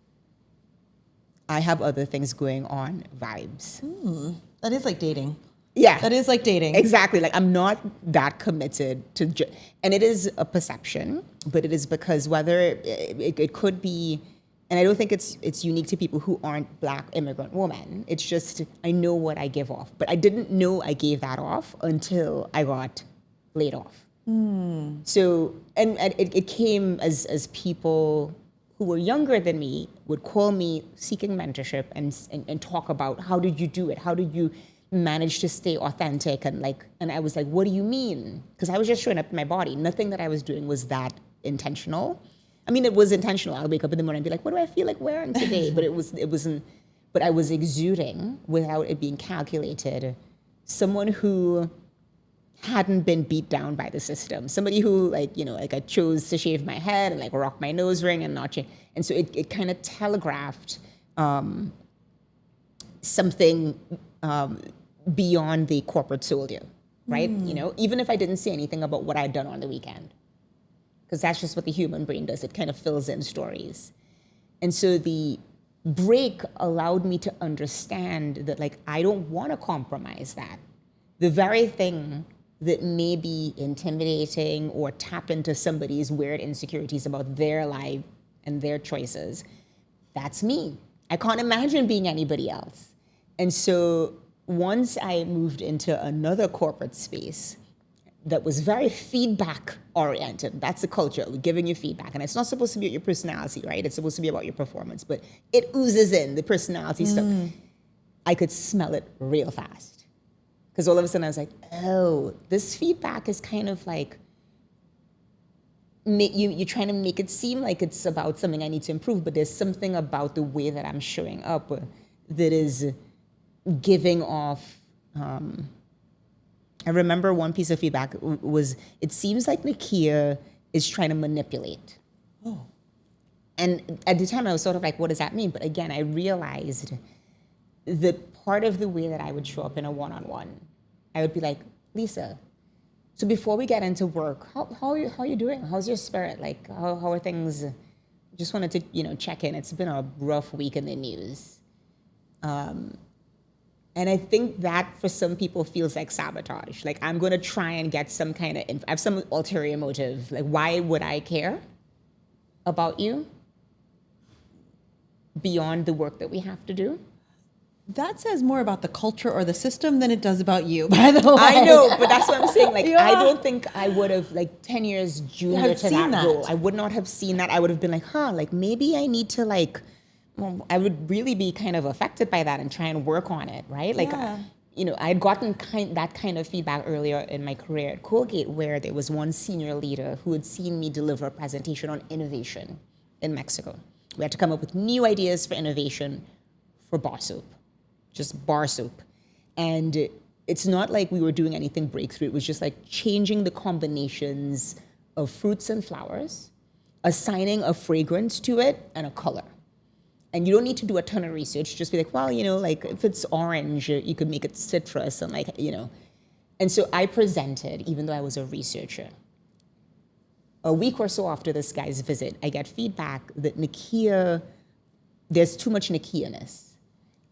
I have other things going on vibes. That is like dating. Yeah. That is like dating. Exactly. Like I'm not that committed to, and it is a perception, but it is because whether it could be, and I don't think it's unique to people who aren't Black immigrant women. It's just, I know what I give off, but I didn't know I gave that off until I got laid off. So, and it came as people who were younger than me would call me seeking mentorship and talk about, how did you do it? How did you manage to stay authentic? And I was like, what do you mean? Because I was just showing up in my body. Nothing that I was doing was that intentional. I mean, it was intentional. I'll wake up in the morning and be like, what do I feel like wearing today? But it wasn't, but I was exuding without it being calculated. Someone who hadn't been beat down by the system. Somebody who I chose to shave my head and like rock my nose ring and not change. And so it kind of telegraphed something beyond the corporate soldier, right? Even if I didn't say anything about what I'd done on the weekend, because that's just what the human brain does. It kind of fills in stories. And so the break allowed me to understand that like, I don't want to compromise that. The very thing that may be intimidating or tap into somebody's weird insecurities about their life and their choices, that's me. I can't imagine being anybody else. And so once I moved into another corporate space that was very feedback oriented, that's the culture, we're giving you feedback. And it's not supposed to be about your personality, right? It's supposed to be about your performance, but it oozes in, the personality stuff. I could smell it real fast. Because all of a sudden I was like, oh, this feedback is kind of like, you're trying to make it seem like it's about something I need to improve, but there's something about the way that I'm showing up that is giving off. I remember one piece of feedback was, it seems like Nikkia is trying to manipulate. Oh. And at the time I was sort of like, what does that mean? But again, I realized that part of the way that I would show up in a one-on-one, I would be like, Lisa, so before we get into work, how are you doing? How's your spirit? Like, how are things? Just wanted to, check in. It's been a rough week in the news. And I think that for some people feels like sabotage. Like, I'm going to try and get some kind of, I have some ulterior motive. Like, why would I care about you beyond the work that we have to do? That says more about the culture or the system than it does about you, by the way. I know, but that's what I'm saying. Like, yeah. I don't think I would have, 10 years junior to that role. I would not have seen that. I would have been like, maybe I need to, I would really be kind of affected by that and try and work on it, right? I had gotten that kind of feedback earlier in my career at Colgate, where there was one senior leader who had seen me deliver a presentation on innovation in Mexico. We had to come up with new ideas for innovation for bar soap. Just bar soap. And it's not like we were doing anything breakthrough. It was just like changing the combinations of fruits and flowers, assigning a fragrance to it and a color. And you don't need to do a ton of research. Just be like, well, if it's orange, you could make it citrus and And so I presented, even though I was a researcher. A week or so after this guy's visit, I get feedback that Nikkia, there's too much Nikkia-ness.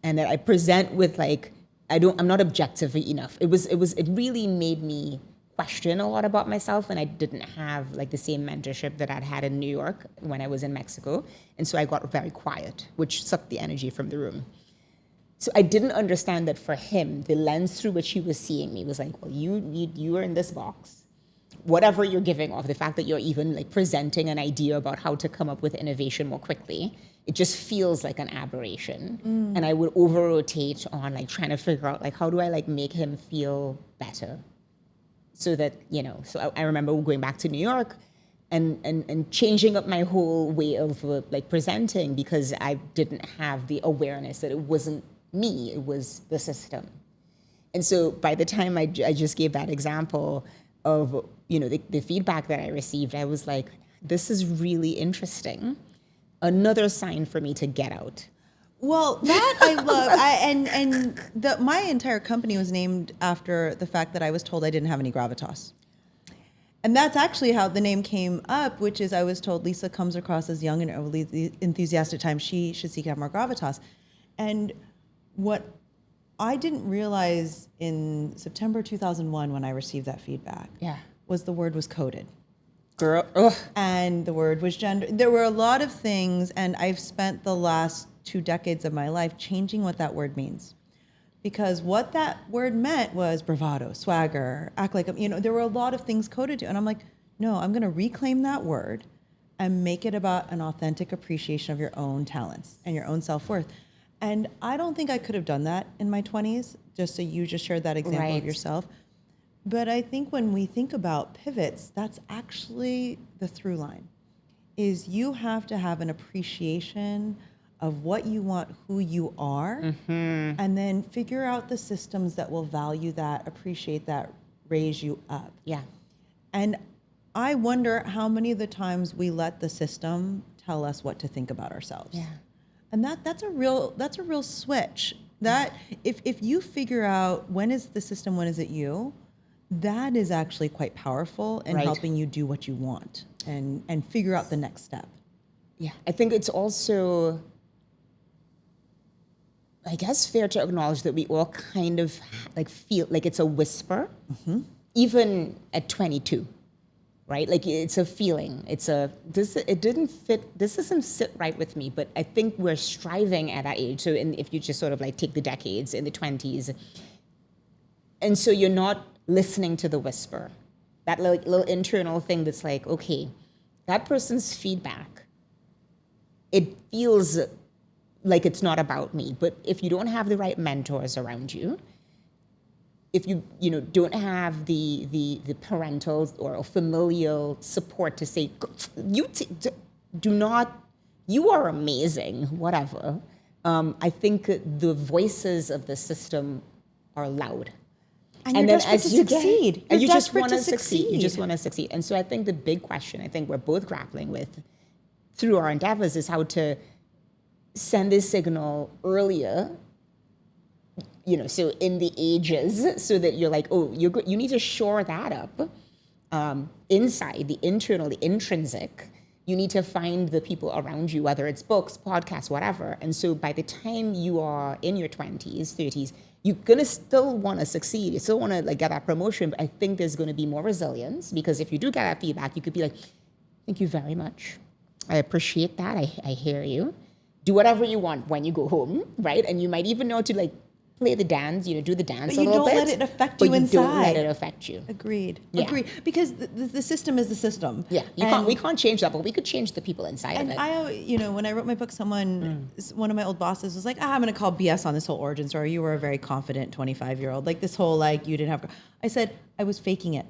and that I present with like, I'm not objective enough. It really made me question a lot about myself, and I didn't have like the same mentorship that I'd had in New York when I was in Mexico. And so I got very quiet, which sucked the energy from the room. So I didn't understand that for him, the lens through which he was seeing me was like, well, you are in this box. Whatever you're giving off, the fact that you're even like presenting an idea about how to come up with innovation more quickly, it just feels like an aberration. And I would over-rotate on like trying to figure out like, how do I like make him feel better? So that, so I remember going back to New York and changing up my whole way of like presenting, because I didn't have the awareness that it wasn't me, it was the system. And so by the time I just gave that example of, the feedback that I received, I was like, this is really interesting. Another sign for me to get out. Well, that I love. My entire company was named after the fact that I was told I didn't have any gravitas. And that's actually how the name came up, which is I was told Lisa comes across as young and overly enthusiastic. Times she should seek out more gravitas. And what I didn't realize in September 2001 when I received that feedback was the word was coded. Girl, ugh. And the word was gender. There were a lot of things, and I've spent the last 2 decades of my life changing what that word means. Because what that word meant was bravado, swagger, act like, there were a lot of things coded to. And I'm like, no, I'm going to reclaim that word and make it about an authentic appreciation of your own talents and your own self-worth. And I don't think I could have done that in my 20s, just so you just shared that example of yourself. But I think when we think about pivots, that's actually the through line, is you have to have an appreciation of what you want, who you are, and then figure out the systems that will value that, appreciate that, raise you up. Yeah. And I wonder how many of the times we let the system tell us what to think about ourselves. Yeah. And that's a real switch. That if you figure out when is the system, when is it you, that is actually quite powerful in helping you do what you want and figure out the next step. Yeah. I think it's also, I guess, fair to acknowledge that we all kind of like feel like it's a whisper, even at 22, right? Like it's a feeling. It didn't fit. This doesn't sit right with me. But I think we're striving at that age. So if you just sort of like take the decades in the 20s, and so you're not listening to the whisper, that little internal thing that's like, okay, that person's feedback, it feels like it's not about me. But if you don't have the right mentors around you, if you don't have the parental or familial support to say, you are amazing, whatever. I think the voices of the system are loud. And then as you succeed, you just want to succeed. You just want to succeed. And so I think the big question I think we're both grappling with through our endeavors is how to send this signal earlier, so in the ages, so that you're like, oh, you need to shore that up inside, the internal, the intrinsic. You need to find the people around you, whether it's books, podcasts, whatever. And so by the time you are in your 20s, 30s, you're going to still want to succeed. You still want to like get that promotion. But I think there's going to be more resilience, because if you do get that feedback, you could be like, thank you very much. I appreciate that. I hear you. Do whatever you want when you go home, right? And you might even know to like play the dance, do the dance a little bit. But you don't let it affect you inside. But you don't let it affect you. Agreed. Yeah. Agreed. Because the system is the system. Yeah. We can't change that, but we could change the people inside of it. And when I wrote my book, one of my old bosses was like, I'm going to call BS on this whole origin story. You were a very confident 25-year-old. Like this whole, like, you didn't have... I said, I was faking it.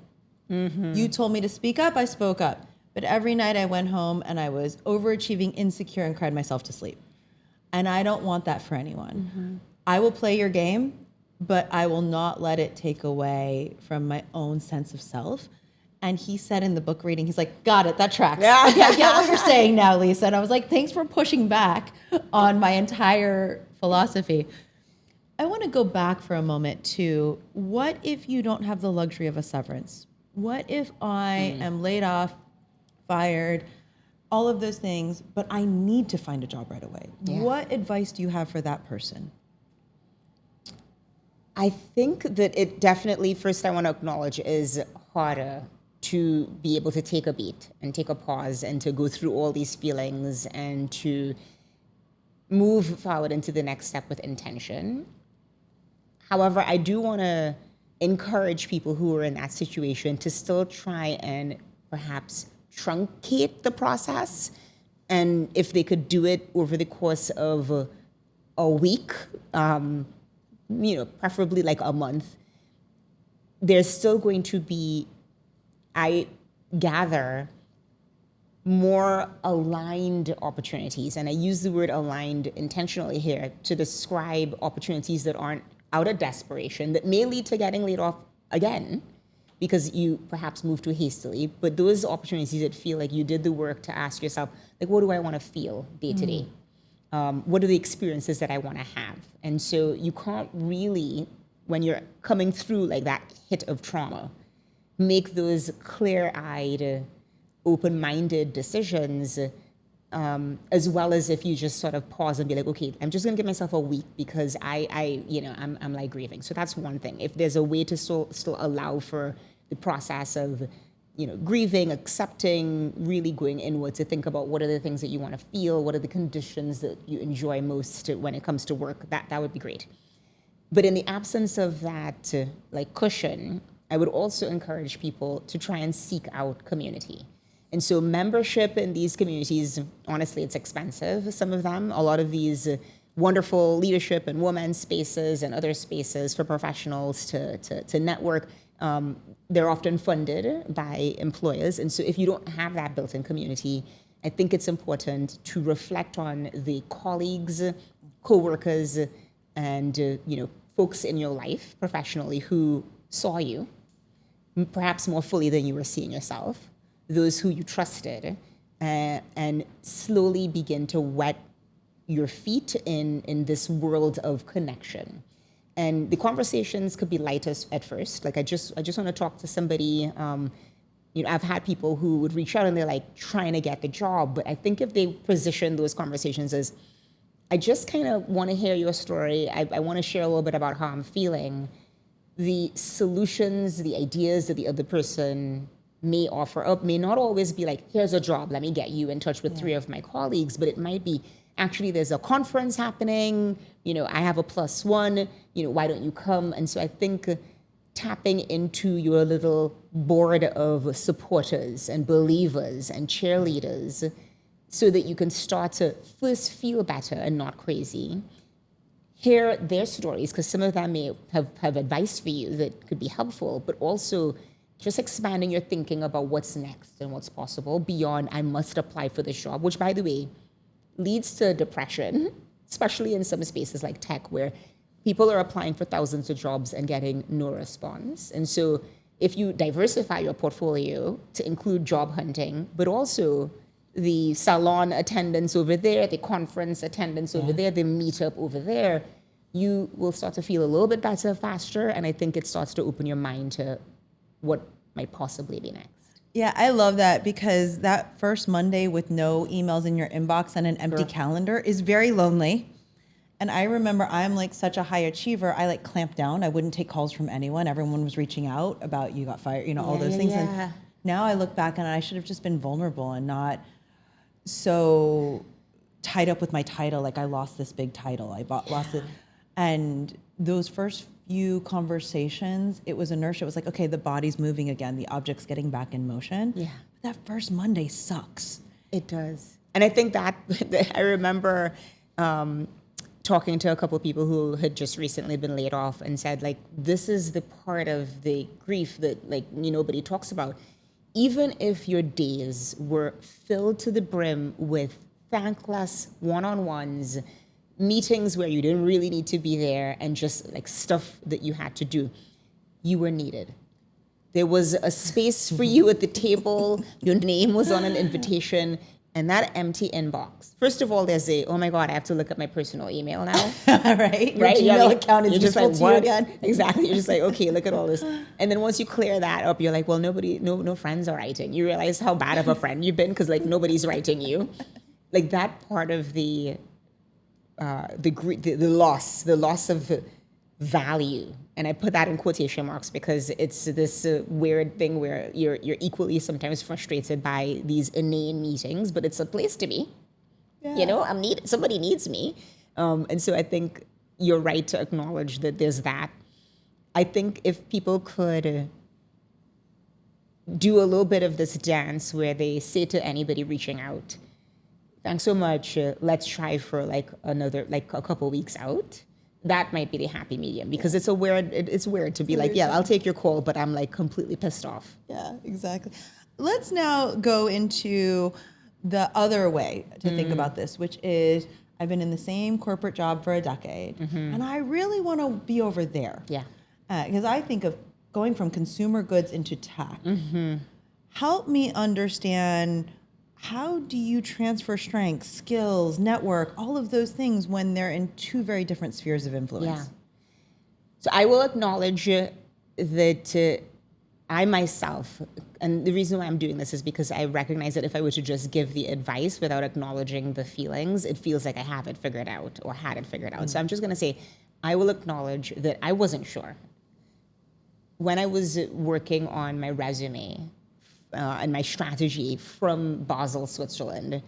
You told me to speak up, I spoke up. But every night I went home and I was overachieving, insecure, and cried myself to sleep. And I don't want that for anyone. I will play your game, but I will not let it take away from my own sense of self. And he said in the book reading, he's like, got it, that tracks. Yeah. Okay, I get what you're saying now, Lisa. And I was like, thanks for pushing back on my entire philosophy. I want to go back for a moment to, what if you don't have the luxury of a severance? What if I am laid off, fired, all of those things, but I need to find a job right away? Yeah. What advice do you have for that person? I think that it definitely, first I want to acknowledge, is harder to be able to take a beat and take a pause and to go through all these feelings and to move forward into the next step with intention. However, I do want to encourage people who are in that situation to still try and perhaps truncate the process. And if they could do it over the course of a week, preferably like a month, there's still going to be, I gather, more aligned opportunities. And I use the word aligned intentionally here to describe opportunities that aren't out of desperation, that may lead to getting laid off again because you perhaps moved too hastily. But those opportunities that feel like you did the work to ask yourself, like, what do I want to feel day to day? What are the experiences that I want to have? And so you can't really, when you're coming through like that hit of trauma, make those clear-eyed, open-minded decisions, as well as if you just sort of pause and be like, okay, I'm just gonna give myself a week because I'm like grieving. So that's one thing. If there's a way to still allow for the process of, grieving, accepting, really going inward to think about what are the things that you want to feel, what are the conditions that you enjoy most when it comes to work, that would be great. But in the absence of that cushion, I would also encourage people to try and seek out community. And so membership in these communities, honestly, it's expensive, some of them. A lot of these wonderful leadership and women's spaces and other spaces for professionals to network, they're often funded by employers. And so if you don't have that built-in community, I think it's important to reflect on the colleagues, coworkers, and folks in your life professionally who saw you, perhaps more fully than you were seeing yourself, those who you trusted, and slowly begin to wet your feet in this world of connection. And the conversations could be light at first. Like I just want to talk to somebody. I've had people who would reach out and they're like trying to get the job, but I think if they position those conversations as, I just kind of want to hear your story. I want to share a little bit about how I'm feeling. The solutions, the ideas that the other person may offer up may not always be like, here's a job, let me get you in touch with 3 of my colleagues, but it might be, actually there's a conference happening, I have a +1, why don't you come? And so I think tapping into your little board of supporters and believers and cheerleaders so that you can start to first feel better and not crazy, hear their stories, because some of them may have advice for you that could be helpful, but also just expanding your thinking about what's next and what's possible beyond, I must apply for this job, which, by the way, leads to depression, especially in some spaces like tech where people are applying for thousands of jobs and getting no response. And so if you diversify your portfolio to include job hunting, but also the salon attendance over there, the conference attendance over there, the meetup over there, you will start to feel a little bit better faster. And I think it starts to open your mind to what might possibly be next. Yeah, I love that, because that first Monday with no emails in your inbox and an empty calendar is very lonely. And I remember I'm like such a high achiever. I like clamped down. I wouldn't take calls from anyone. Everyone was reaching out about you got fired, all those things. And now I look back and I should have just been vulnerable and not so tied up with my title. Like I lost this big title. Lost it. And those first few conversations, it was inertia. It was like, okay, the body's moving again. The object's getting back in motion. Yeah. But that first Monday sucks. It does. And I think that I remember talking to a couple of people who had just recently been laid off and said, like, this is the part of the grief that nobody talks about. Even if your days were filled to the brim with thankless one-on-ones, meetings where you didn't really need to be there, and just like stuff that you had to do, you were needed. There was a space for you at the table. Your name was on an invitation, and that empty inbox. First of all, there's oh my God, I have to look at my personal email now. Right? Your Gmail account is useful to you again. Exactly. You're just like, okay, look at all this. And then once you clear that up, you're like, well, no friends are writing. You realize how bad of a friend you've been because nobody's writing you. Like that part of the loss of value. And I put that in quotation marks because it's this weird thing where you're equally sometimes frustrated by these inane meetings, but it's a place to be. Yeah. You know, I'm needed. Somebody needs me. And so I think you're right to acknowledge that there's that. I think if people could do a little bit of this dance where they say to anybody reaching out, thanks so much, let's try for like a couple weeks out. That might be the happy medium, because it's weird to be like, yeah, I'll take your call, but I'm like completely pissed off. Yeah, exactly. Let's now go into the other way to think about this, which is I've been in the same corporate job for a decade, and I really want to be over there. Yeah. Because I think of going from consumer goods into tech. Help me understand, how do you transfer strengths, skills, network, all of those things when they're in two very different spheres of influence? Yeah. So I will acknowledge that I myself, and the reason why I'm doing this is because I recognize that if I were to just give the advice without acknowledging the feelings, it feels like I have it figured out or had it figured out. So I'm just going to say, I will acknowledge that I wasn't sure. When I was working on my resume and my strategy from Basel, Switzerland,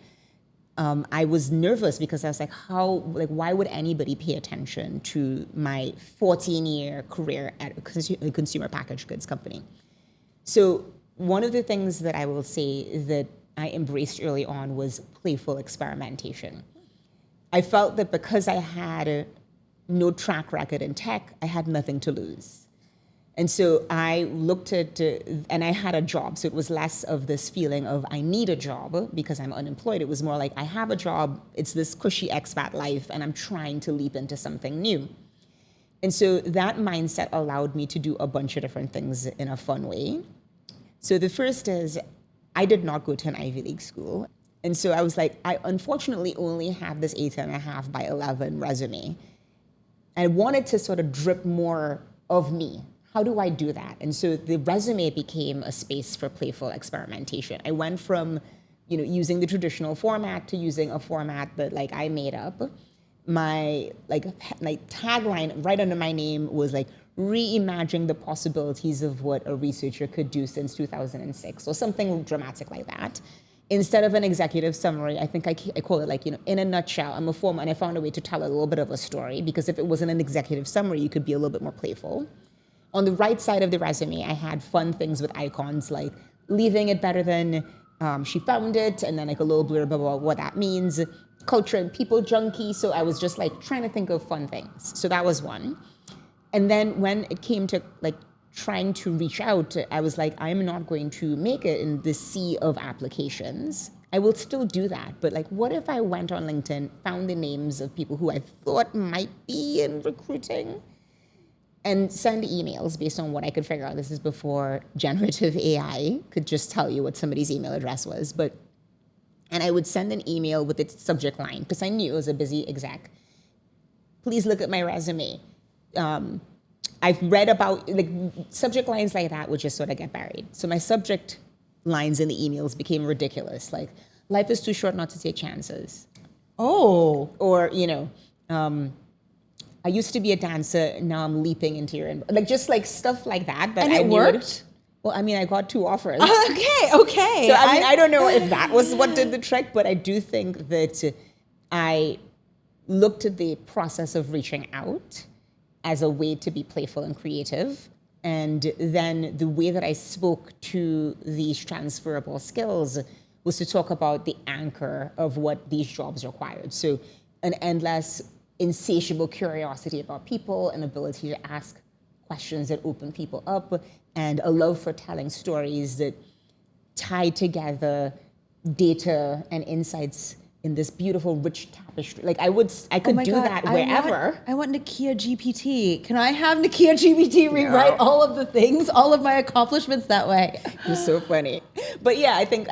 I was nervous because I was like, why would anybody pay attention to my 14-year career at a consumer packaged goods company? So one of the things that I will say that I embraced early on was playful experimentation. I felt that because I had no track record in tech, I had nothing to lose. And so I looked at, and I had a job, so it was less of this feeling of I need a job because I'm unemployed. It was more like I have a job, it's this cushy expat life, and I'm trying to leap into something new. And so that mindset allowed me to do a bunch of different things in a fun way. So the first is, I did not go to an Ivy League school. And so I was like, I unfortunately only have this 8.5 by 11 resume. I wanted to sort of drip more of me. How do I do that? And so the resume became a space for playful experimentation. I went from, using the traditional format to using a format that like I made up. My tagline right under my name was like, reimagining the possibilities of what a researcher could do since 2006, or something dramatic like that. Instead of an executive summary, I think I call it like, in a nutshell, I'm a former, and I found a way to tell a little bit of a story, because if it wasn't an executive summary, you could be a little bit more playful. On the right side of the resume, I had fun things with icons like leaving it better than she found it, and then like a little blurb about what that means, culture and people junkie. So I was just like trying to think of fun things. So that was one. And then when it came to like trying to reach out, I was like, I'm not going to make it in the sea of applications. I will still do that. But like, what if I went on LinkedIn, found the names of people who I thought might be in recruiting, and send emails based on what I could figure out? This is before generative AI could just tell you what somebody's email address was. And I would send an email with its subject line, because I knew it was a busy exec. Please look at my resume. I've read about, like, subject lines like that would just sort of get buried. So my subject lines in the emails became ridiculous. Like, life is too short not to take chances. Oh. Or, I used to be a dancer, now I'm leaping into your, like, just like stuff like that. And it worked? Well, I mean, I got 2 offers. Okay. So, I don't know if that was what did the trick, but I do think that I looked at the process of reaching out as a way to be playful and creative. And then the way that I spoke to these transferable skills was to talk about the anchor of what these jobs required. So an endless, insatiable curiosity about people, an ability to ask questions that open people up, and a love for telling stories that tie together data and insights in this beautiful, rich tapestry. Like I could do that wherever. I want Nikkia GPT. Can I have Nikkia GPT rewrite all of the things, all of my accomplishments that way? It was so funny. But yeah, I think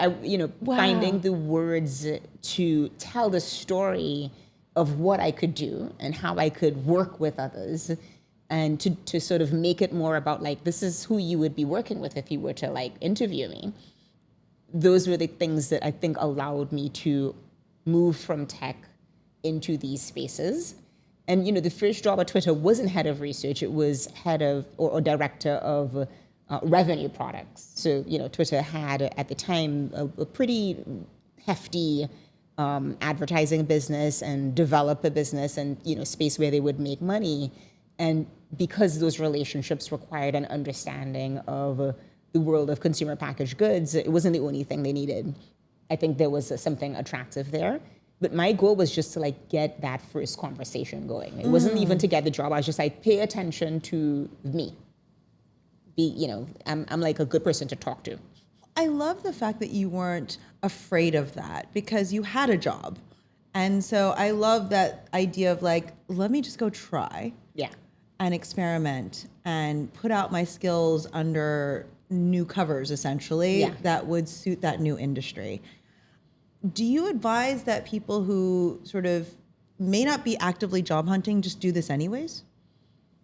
finding the words to tell the story of what I could do and how I could work with others, and to sort of make it more about like, this is who you would be working with if you were to like interview me. Those were the things that I think allowed me to move from tech into these spaces. And, the first job at Twitter wasn't head of research. It was head of or director of revenue products. So, Twitter had at the time a pretty hefty advertising business and developer business and, space where they would make money. And because those relationships required an understanding of the world of consumer packaged goods, it wasn't the only thing they needed. I think there was something attractive there. But my goal was just to get that first conversation going. It wasn't even to get the job. I was just pay attention to me. I'm like a good person to talk to. I love the fact that you weren't afraid of that because you had a job. And so I love that idea of let me just go try. Yeah. And experiment and put out my skills under new covers, essentially, that would suit that new industry. Do you advise that people who sort of may not be actively job hunting just do this anyways?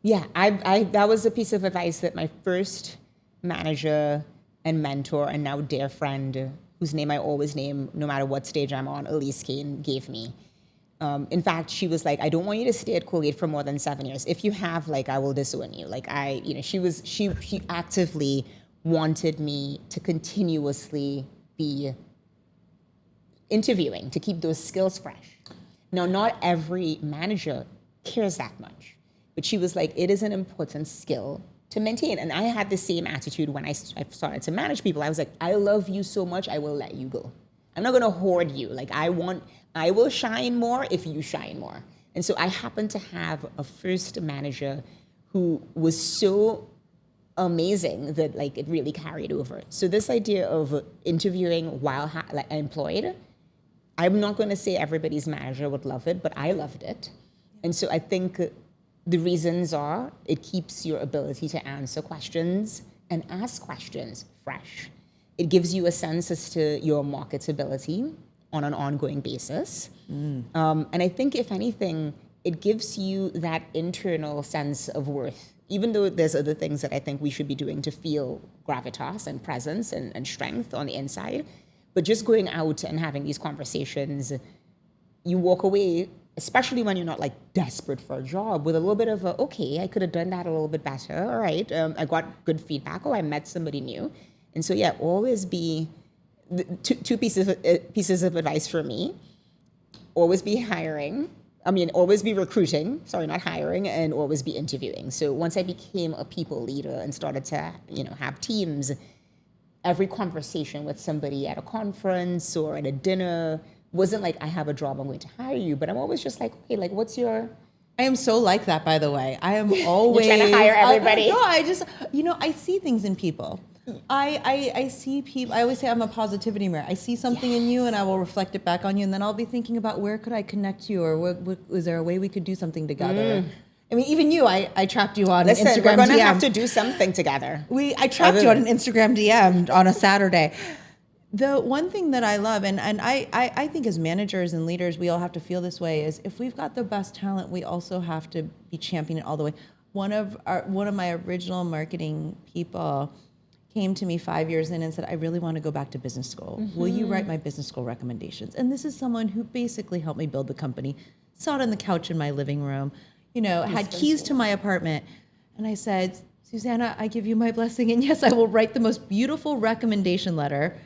Yeah, I that was a piece of advice that my first manager and mentor and now dear friend, whose name I always name no matter what stage I'm on, Elise Kane, gave me. In fact, she was like, I don't want you to stay at Colgate for more than 7 years. If you have, I will disown you. She actively wanted me to continuously be interviewing, to keep those skills fresh. Now, not every manager cares that much, but she was like, it is an important skill to maintain. And I had the same attitude when I started to manage people. I was like, I love you so much, I will let you go. I'm not going to hoard you. I will shine more if you shine more. And so I happened to have a first manager who was so amazing that it really carried over. So this idea of interviewing while employed, I'm not going to say everybody's manager would love it, but I loved it. And so I think the reasons are it keeps your ability to answer questions and ask questions fresh. It gives you a sense as to your marketability on an ongoing basis. And I think, if anything, it gives you that internal sense of worth, even though there's other things that I think we should be doing to feel gravitas and presence and strength on the inside. But just going out and having these conversations, you walk away, especially when you're not desperate for a job, with a little bit of okay, I could have done that a little bit better. All right, I got good feedback. Oh, I met somebody new. And so, always be two pieces of advice for me. Always be hiring. Always be recruiting. Sorry, not hiring, and always be interviewing. So once I became a people leader and started to, have teams, every conversation with somebody at a conference or at a dinner wasn't I have a job, I'm going to hire you, but I'm always just okay, what's your... I am so like that, by the way. I am always... You're trying to hire everybody. I just, I see things in people. I see people, I always say I'm a positivity mirror. I see something in you and I will reflect it back on you, and then I'll be thinking about where could I connect you, or is there a way we could do something together? Even you, I trapped you on Listen, Instagram we're going to DM. have to do something together. I trapped you on an Instagram DM on a Saturday. The one thing that I love, and I think as managers and leaders, we all have to feel this way, is if we've got the best talent, we also have to be championing it all the way. One of my original marketing people came to me 5 years in and said, I really want to go back to business school. Will you write my business school recommendations? And this is someone who basically helped me build the company, sat on the couch in my living room, had keys to my apartment. And I said, Susanna, I give you my blessing. And yes, I will write the most beautiful recommendation letter.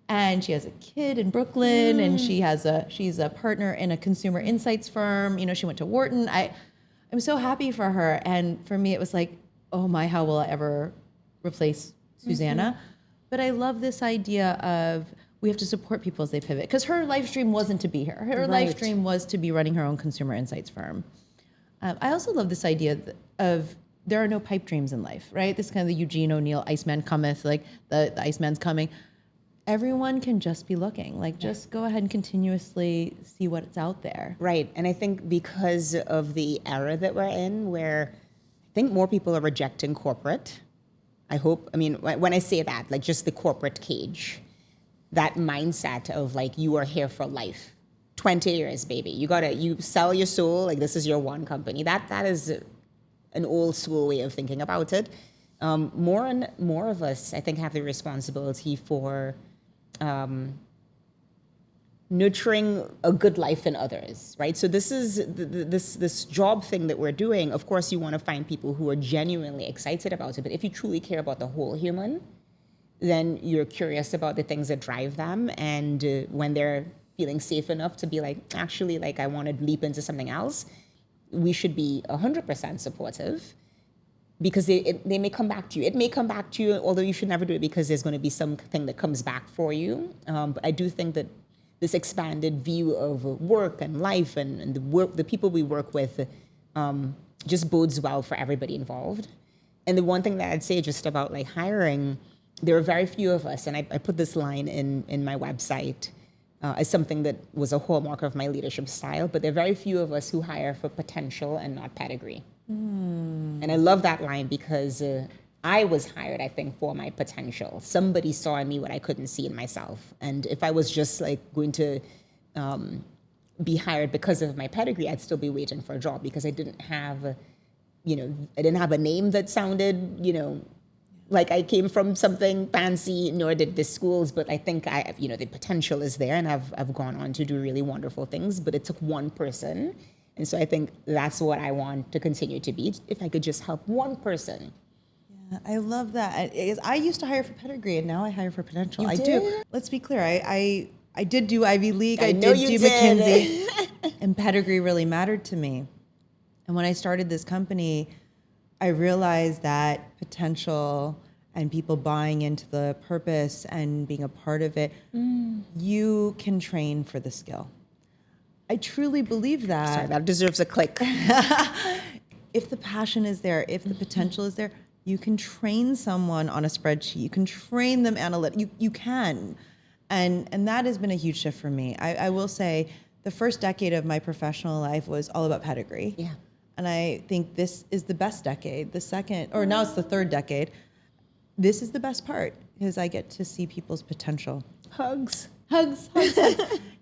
And she has a kid in Brooklyn, and she's a partner in a consumer insights firm. She went to Wharton. I'm so happy for her. And for me, it was oh my, how will I ever replace Susanna? But I love this idea of we have to support people as they pivot, because her life dream wasn't to be here. Her life dream was to be running her own consumer insights firm. I also love this idea of there are no pipe dreams in life, right? This kind of the Eugene O'Neill, Iceman cometh, the Iceman's coming. Everyone can just be looking, just go ahead and continuously see what's out there. Right, and I think because of the era that we're in, where I think more people are rejecting corporate, I hope, when I say that, just the corporate cage, that mindset of you are here for life. 20 years, baby. You sell your soul, this is your one company. That is an old school way of thinking about it. More and more of us, I think, have the responsibility for nurturing a good life in others, right? So this is this job thing that we're doing. Of course, you want to find people who are genuinely excited about it. But if you truly care about the whole human, then you're curious about the things that drive them. And when they're feeling safe enough to be like, actually, like I want to leap into something else, we should be 100% supportive. Because they may come back to you. It may come back to you, although you should never do it because there's going to be something that comes back for you. But I do think that this expanded view of work and life and the people we work with just bodes well for everybody involved. And the one thing that I'd say just about like hiring, there are very few of us, and I put this line in my website as something that was a hallmark of my leadership style, but there are very few of us who hire for potential and not pedigree. And I love that line because I was hired, I think, for my potential. Somebody saw in me what I couldn't see in myself. And if I was just like going to be hired because of my pedigree, I'd still be waiting for a job because I didn't have, I didn't have a name that sounded, like I came from something fancy, nor did the schools. But I think the potential is there, and I've gone on to do really wonderful things. But it took one person. And so I think that's what I want to continue to be. If I could just help one person. Yeah, I love that. I used to hire for pedigree, and now I hire for potential. You I did? do. Let's be clear. I did do Ivy League. I know you did do did. McKinsey. And pedigree really mattered to me. And when I started this company, I realized that potential and people buying into the purpose and being a part of it, you can train for the skill. I truly believe that. Sorry, that deserves a click. If the passion is there, if the potential is there, you can train someone on a spreadsheet. You can train them analytically. You can. And that has been a huge shift for me. I will say the first decade of my professional life was all about pedigree. Yeah. And I think this is the best decade. The second, or now it's the third decade. This is the best part because I get to see people's potential. Hugs. Hugs.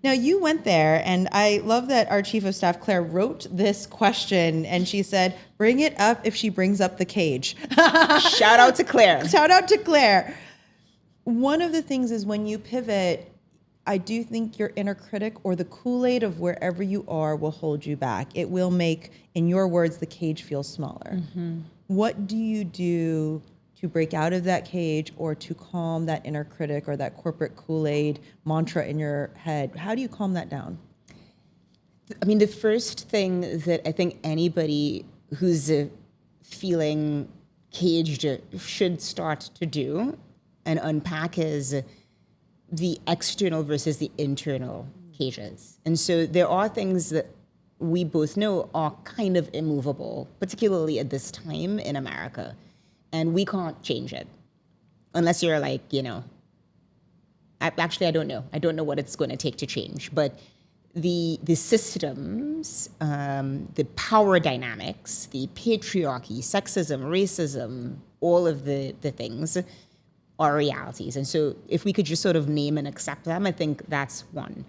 Now, you went there, and I love that our Chief of Staff, Claire, wrote this question, and she said, bring it up if she brings up the cage. Shout out to Claire. Shout out to Claire. One of the things is when you pivot, I do think your inner critic or the Kool-Aid of wherever you are will hold you back. It will make, in your words, the cage feel smaller. Mm-hmm. What do you do to break out of that cage or to calm that inner critic or that corporate Kool-Aid mantra in your head? How do you calm that down? I mean, the first thing that I think anybody who's feeling caged should start to do and unpack is the external versus the internal cages. And so there are things that we both know are kind of immovable, particularly at this time in America. And we can't change it unless you're like, actually, I don't know. I don't know what it's going to take to change. But the systems, the power dynamics, the patriarchy, sexism, racism, all of the things are realities. And so if we could just sort of name and accept them, I think that's one.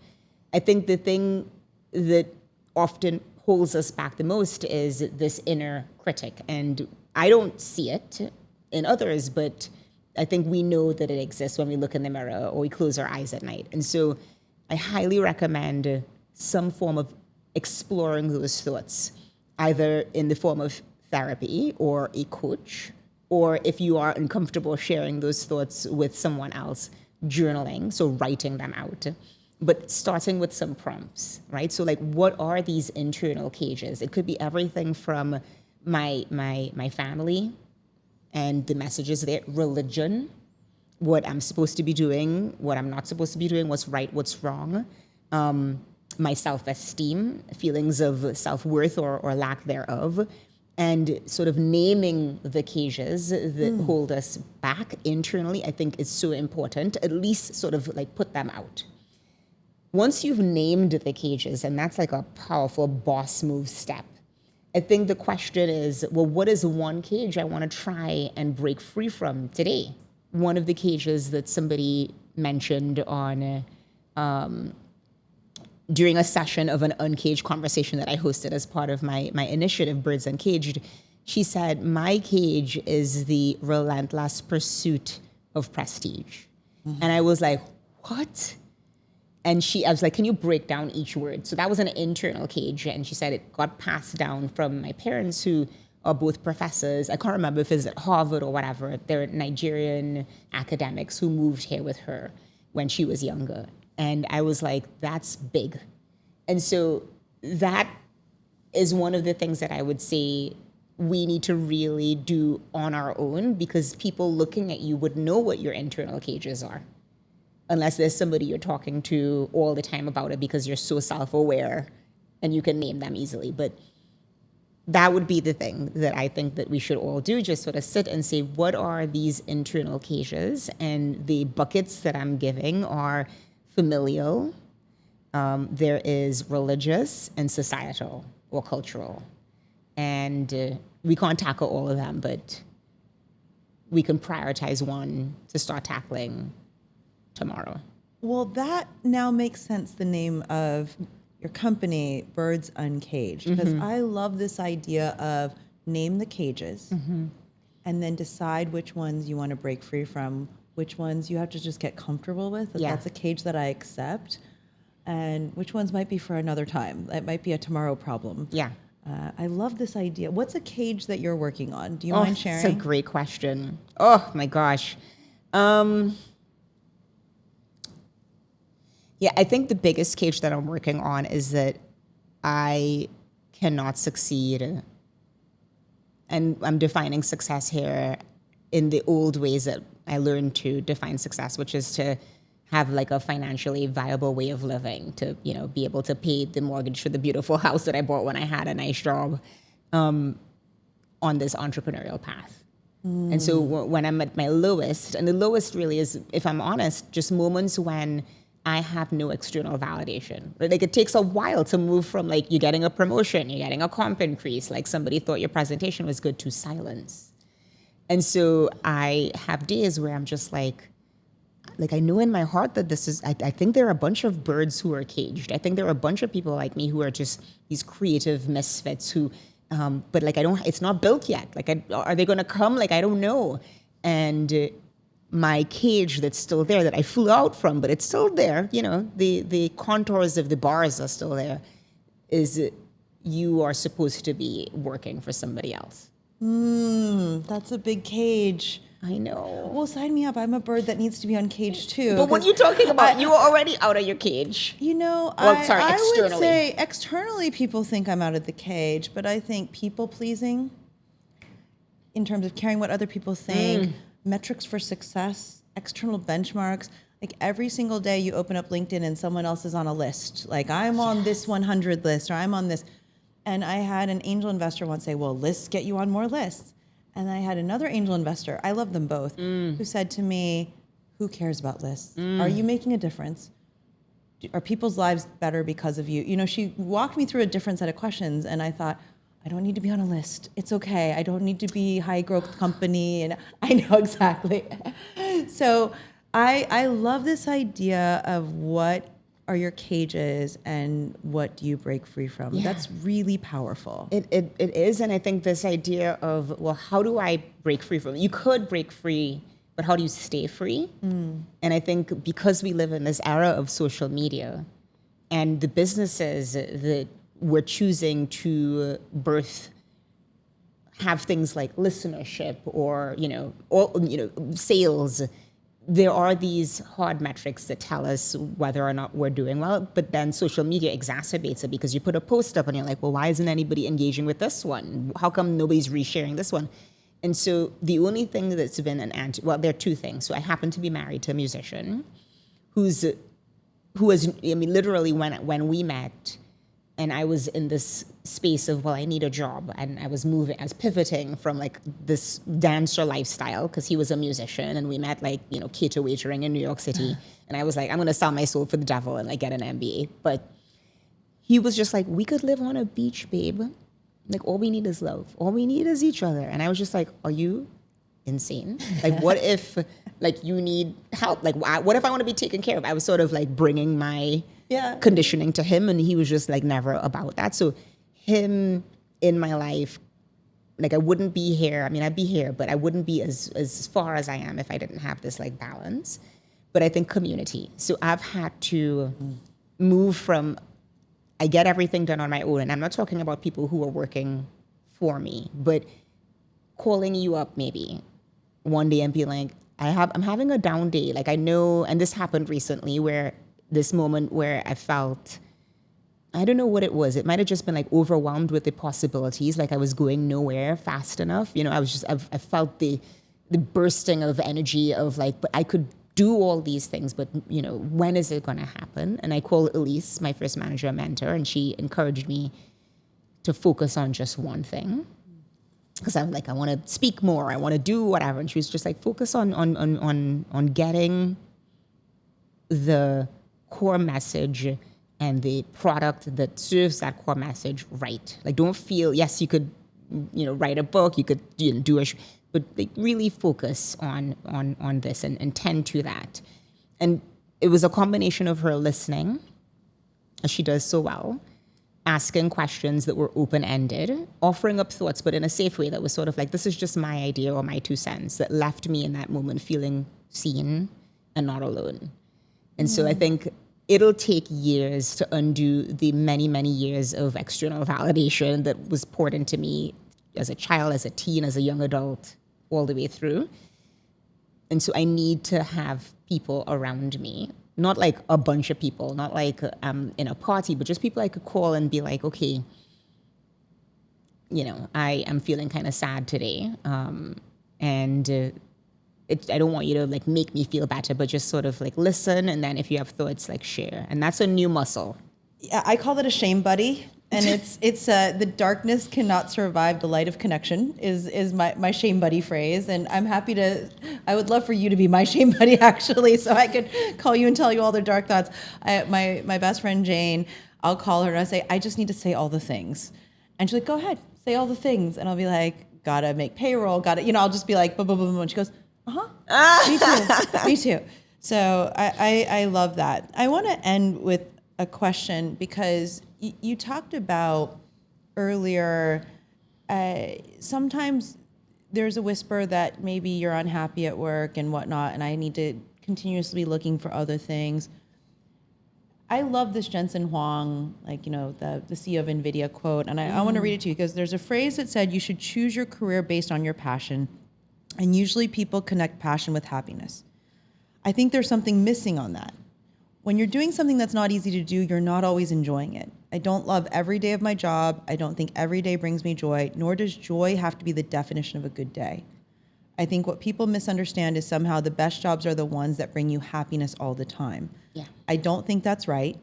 I think the thing that often holds us back the most is this inner critic. And I don't see it in others, but I think we know that it exists when we look in the mirror or we close our eyes at night. And so I highly recommend some form of exploring those thoughts, either in the form of therapy or a coach, or if you are uncomfortable sharing those thoughts with someone else, journaling, so writing them out. But starting with some prompts, right? So like, what are these internal cages? It could be everything from my family and the messages there, religion, what I'm supposed to be doing, what I'm not supposed to be doing, what's right, what's wrong, my self-esteem, feelings of self-worth or lack thereof, and sort of naming the cages that hold us back internally, I think is so important, at least sort of like put them out. Once you've named the cages, and that's like a powerful boss move step, I think the question is, well, what is one cage I want to try and break free from today? One of the cages that somebody mentioned on during a session of an Uncaged conversation that I hosted as part of my initiative, Birds Uncaged, she said, my cage is the relentless pursuit of prestige. Mm-hmm. And I was like, what? And I was like, can you break down each word? So that was an internal cage. And she said it got passed down from my parents, who are both professors. I can't remember if it's at Harvard or whatever. They're Nigerian academics who moved here with her when she was younger. And I was like, that's big. And so that is one of the things that I would say we need to really do on our own, because people looking at you would know what your internal cages are, unless there's somebody you're talking to all the time about it because you're so self-aware and you can name them easily. But that would be the thing that I think that we should all do, just sort of sit and say, what are these internal cages? And the buckets that I'm giving are familial, there is religious and societal or cultural. And we can't tackle all of them, but we can prioritize one to start tackling tomorrow. Well, that now makes sense, the name of your company, Birds Uncaged, because I love this idea of name the cages and then decide which ones you want to break free from, which ones you have to just get comfortable with, that that's a cage that I accept, and which ones might be for another time. That might be a tomorrow problem. Yeah. I love this idea. What's a cage that you're working on? Do you mind sharing? That's a great question. Oh my gosh. Yeah, I think the biggest cage that I'm working on is that I cannot succeed. And I'm defining success here in the old ways that I learned to define success, which is to have like a financially viable way of living, to, you know, be able to pay the mortgage for the beautiful house that I bought when I had a nice job, on this entrepreneurial path. And so when I'm at my lowest, and the lowest really is, if I'm honest, just moments when I have no external validation. Like, it takes a while to move from like you're getting a promotion, you're getting a comp increase, like somebody thought your presentation was good, to silence. And so I have days where I'm just like I know in my heart that this is, I think there are a bunch of birds who are caged. I think there are a bunch of people like me who are just these creative misfits who, but like it's not built yet. Like, are they going to come? Like, I don't know. And my cage that's still there, that I flew out from, but it's still there, you know, the contours of the bars are still there, is you are supposed to be working for somebody else. That's a big cage. I know. Well, sign me up. I'm a bird that needs to be uncaged too. But what are you talking about? You were already out of your cage. You know, externally. I would say externally people think I'm out of the cage, but I think people pleasing, in terms of caring what other people think, metrics for success, external benchmarks. Like, every single day you open up LinkedIn and someone else is on a list. Like, I'm on this 100 list, or I'm on this. And I had an angel investor once say, well, lists get you on more lists. And I had another angel investor, I love them both, who said to me, who cares about lists? Are you making a difference? Are people's lives better because of you? You know, she walked me through a different set of questions, and I thought, I don't need to be on a list. It's okay. I don't need to be high growth company. And I know exactly. So I love this idea of what are your cages and what do you break free from? Yeah. That's really powerful. It is. And I think this idea of, well, how do I break free from it? You could break free, but how do you stay free? And I think because we live in this era of social media, and the businesses that we're choosing to birth have things like listenership or, sales, there are these hard metrics that tell us whether or not we're doing well, but then social media exacerbates it, because you put a post up and you're like, well, why isn't anybody engaging with this one? How come nobody's resharing this one? And so the only thing that's been there are two things. So I happen to be married to a musician who was, literally when we met, and I was in this space of, well, I need a job. And I was pivoting from like this dancer lifestyle, because he was a musician, and we met cater waitering in New York City. And I was like, I'm going to sell my soul for the devil and like get an MBA. But he was just like, we could live on a beach, babe. Like, all we need is love. All we need is each other. And I was just like, are you insane? Like, what if you need help? Like, what if I want to be taken care of? I was sort of like bringing my conditioning to him, and he was just like never about that. So him in my life, like, I wouldn't be here. I mean, I'd be here, but I wouldn't be as far as I am if I didn't have this like balance. but I think community. So I've had to move from, I get everything done on my own, and I'm not talking about people who are working for me, but calling you up maybe one day and be like, I'm having a down day. Like I know, and this happened recently where this moment where I felt, I don't know what it was. It might have just been like overwhelmed with the possibilities. Like I was going nowhere fast enough. You know, I felt the bursting of energy of like, but I could do all these things, but you know, when is it going to happen? And I called Elise, my first manager, mentor, and she encouraged me to focus on just one thing. Because I'm like, I want to speak more, I want to do whatever. And she was just like, focus on getting the core message and the product that serves that core message right. Like, don't feel, yes, you could, you know, write a book, you could do a, but like really focus on this and tend to that. And it was a combination of her listening, as she does so well, asking questions that were open-ended, offering up thoughts, but in a safe way that was sort of like, this is just my idea or my 2 cents, that left me in that moment feeling seen and not alone. And so I think it'll take years to undo the many, many years of external validation that was poured into me as a child, as a teen, as a young adult, all the way through. And so I need to have people around me, not like a bunch of people, not like in a party, but just people I could call and be like, okay, you know, I am feeling kind of sad today. I don't want you to like make me feel better, but just sort of like listen. And then if you have thoughts, like share. And that's a new muscle. Yeah, I call it a shame buddy. And it's the darkness cannot survive the light of connection is my shame buddy phrase. And I'm happy I would love for you to be my shame buddy actually, so I could call you and tell you all the dark thoughts. My best friend Jane, I'll call her and I say, I just need to say all the things. And she's like, go ahead, say all the things. And I'll be like, gotta make payroll, I'll just be like, boom, boom, boom. And she goes, me too. So I love that. I want to end with a question because you talked about earlier, sometimes there's a whisper that maybe you're unhappy at work and whatnot, and I need to continuously be looking for other things. I love this Jensen Huang, like, you know, the CEO of NVIDIA quote, and I want to read it to you because there's a phrase that said you should choose your career based on your passion, and usually people connect passion with happiness. I think there's something missing on that. When you're doing something that's not easy to do, you're not always enjoying it. I don't love every day of my job. I don't think every day brings me joy, nor does joy have to be the definition of a good day. I think what people misunderstand is somehow the best jobs are the ones that bring you happiness all the time. Yeah. I don't think that's right.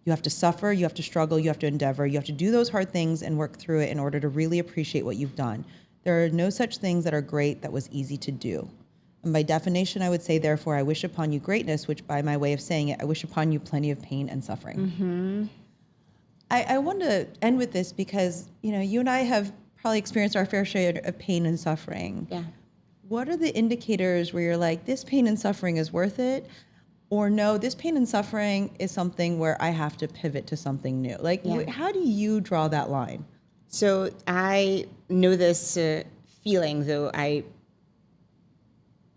You have to suffer, you have to struggle, you have to endeavor, you have to do those hard things and work through it in order to really appreciate what you've done. There are no such things that are great that was easy to do. And by definition, I would say, therefore, I wish upon you greatness, which by my way of saying it, I wish upon you plenty of pain and suffering. Mm-hmm. I want to end with this because, you know, you and I have probably experienced our fair share of pain and suffering. Yeah. What are the indicators where you're like, this pain and suffering is worth it? Or no, this pain and suffering is something where I have to pivot to something new. Like, how do you draw that line? So I know this feeling, though I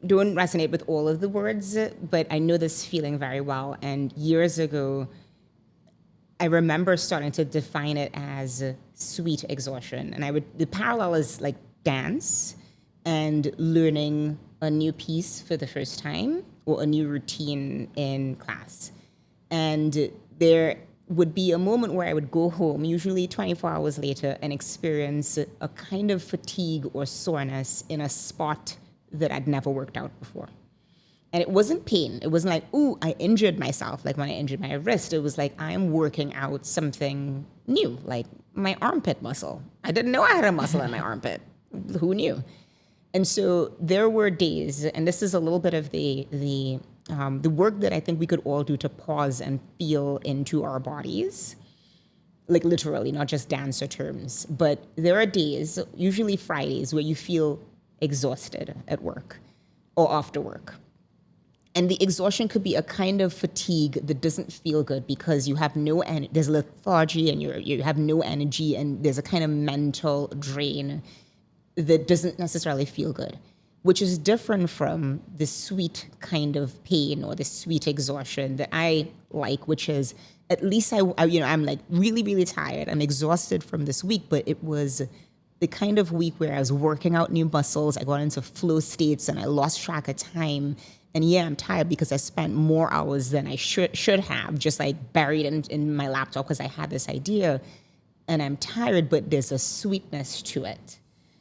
don't resonate with all of the words, but I know this feeling very well. And years ago, I remember starting to define it as sweet exhaustion. And the parallel is like dance and learning a new piece for the first time or a new routine in class. And there would be a moment where I would go home, usually 24 hours later, and experience a kind of fatigue or soreness in a spot that I'd never worked out before. And it wasn't pain. It wasn't like, ooh, I injured myself, like when I injured my wrist. It was like, I'm working out something new, like my armpit muscle. I didn't know I had a muscle in my armpit. Who knew? And so there were days, and this is a little bit of the work that I think we could all do to pause and feel into our bodies, like literally, not just dancer terms. But there are days, usually Fridays, where you feel exhausted at work or after work. And the exhaustion could be a kind of fatigue that doesn't feel good because you have no energy. There's lethargy and you have no energy, and there's a kind of mental drain that doesn't necessarily feel good. which is different from the sweet kind of pain or the sweet exhaustion that I like, which is at least I'm like really, really tired. I'm exhausted from this week, but it was the kind of week where I was working out new muscles. I got into flow states and I lost track of time. And yeah, I'm tired because I spent more hours than I should have, just like buried in my laptop because I had this idea. And I'm tired, but there's a sweetness to it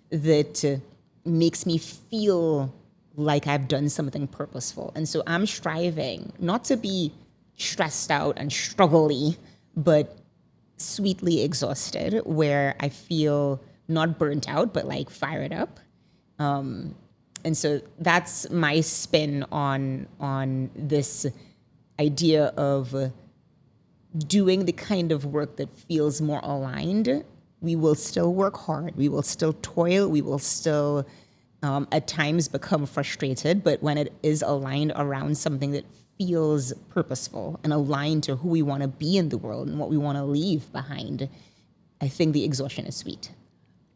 that makes me feel like I've done something purposeful. And so I'm striving not to be stressed out and struggly, but sweetly exhausted, where I feel not burnt out, but like fired up. And so that's my spin on this idea of doing the kind of work that feels more aligned. We will still work hard. We will still toil. We will still, at times, become frustrated. But when it is aligned around something that feels purposeful and aligned to who we want to be in the world and what we want to leave behind, I think the exhaustion is sweet.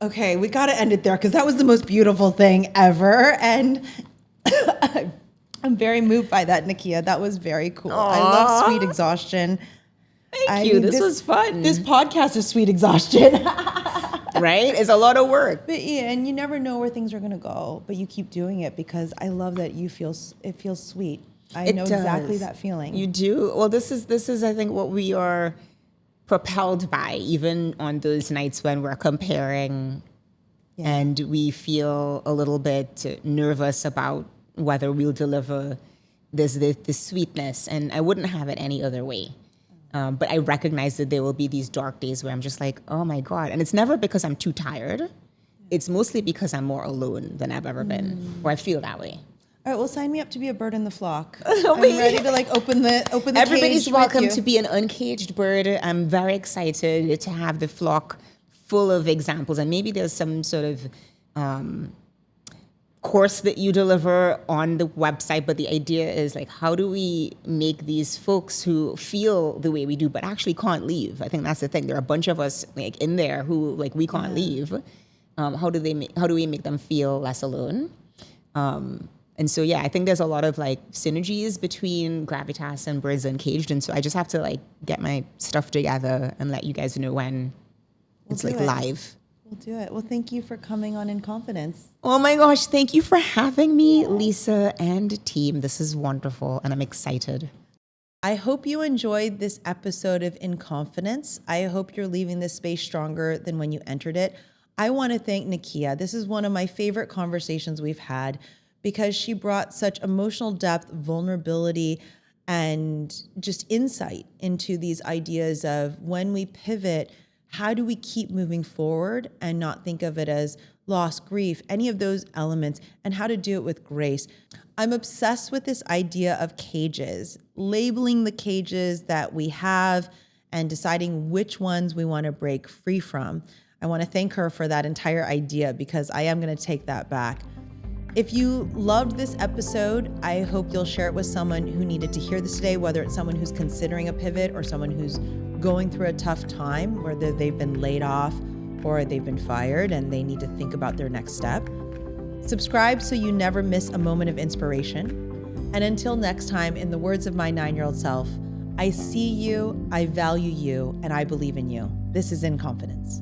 Okay, we got to end it there because that was the most beautiful thing ever. And I'm very moved by that, Nikkia. That was very cool. Aww. I love sweet exhaustion. Thank you. This was fun. This podcast is sweet exhaustion. Right? It's a lot of work. But yeah, and you never know where things are going to go, but you keep doing it because I love that it feels sweet. I know exactly that feeling. You do? Well, this is I think what we are propelled by, even on those nights when we're comparing and we feel a little bit nervous about whether we'll deliver this sweetness. And I wouldn't have it any other way. But I recognize that there will be these dark days where I'm just like, oh my God. And it's never because I'm too tired. It's mostly because I'm more alone than I've ever been, or I feel that way. All right, well, sign me up to be a bird in the flock. I'm ready to like open the Everybody's cage welcome with you. to be an uncaged bird. I'm very excited to have the flock full of examples. And maybe there's some sort of course that you deliver on the website, but the idea is like, how do we make these folks who feel the way we do but actually can't leave? I think that's the thing. There are a bunch of us like in there who like we can't leave. How do we make them feel less alone? And so yeah, I think there's a lot of like synergies between Gravitas and Birds Uncaged, and so I just have to like get my stuff together and let you guys know when it's like live. We'll do it. Well, thank you for coming on In Confidence. Oh my gosh, thank you for having me, Lisa and team. This is wonderful, and I'm excited. I hope you enjoyed this episode of In Confidence. I hope you're leaving this space stronger than when you entered it. I want to thank Nikkia. This is one of my favorite conversations we've had because she brought such emotional depth, vulnerability, and just insight into these ideas of when we pivot, how do we keep moving forward and not think of it as loss, grief, any of those elements, and how to do it with grace. I'm obsessed with this idea of cages, labeling the cages that we have and deciding which ones we want to break free from. I want to thank her for that entire idea because I am going to take that back. If you loved this episode, I hope you'll share it with someone who needed to hear this today, whether it's someone who's considering a pivot or someone who's going through a tough time, whether they've been laid off or they've been fired and they need to think about their next step. Subscribe so you never miss a moment of inspiration. And until next time, in the words of my 9-year-old self, I see you, I value you, and I believe in you. This is In Confidence.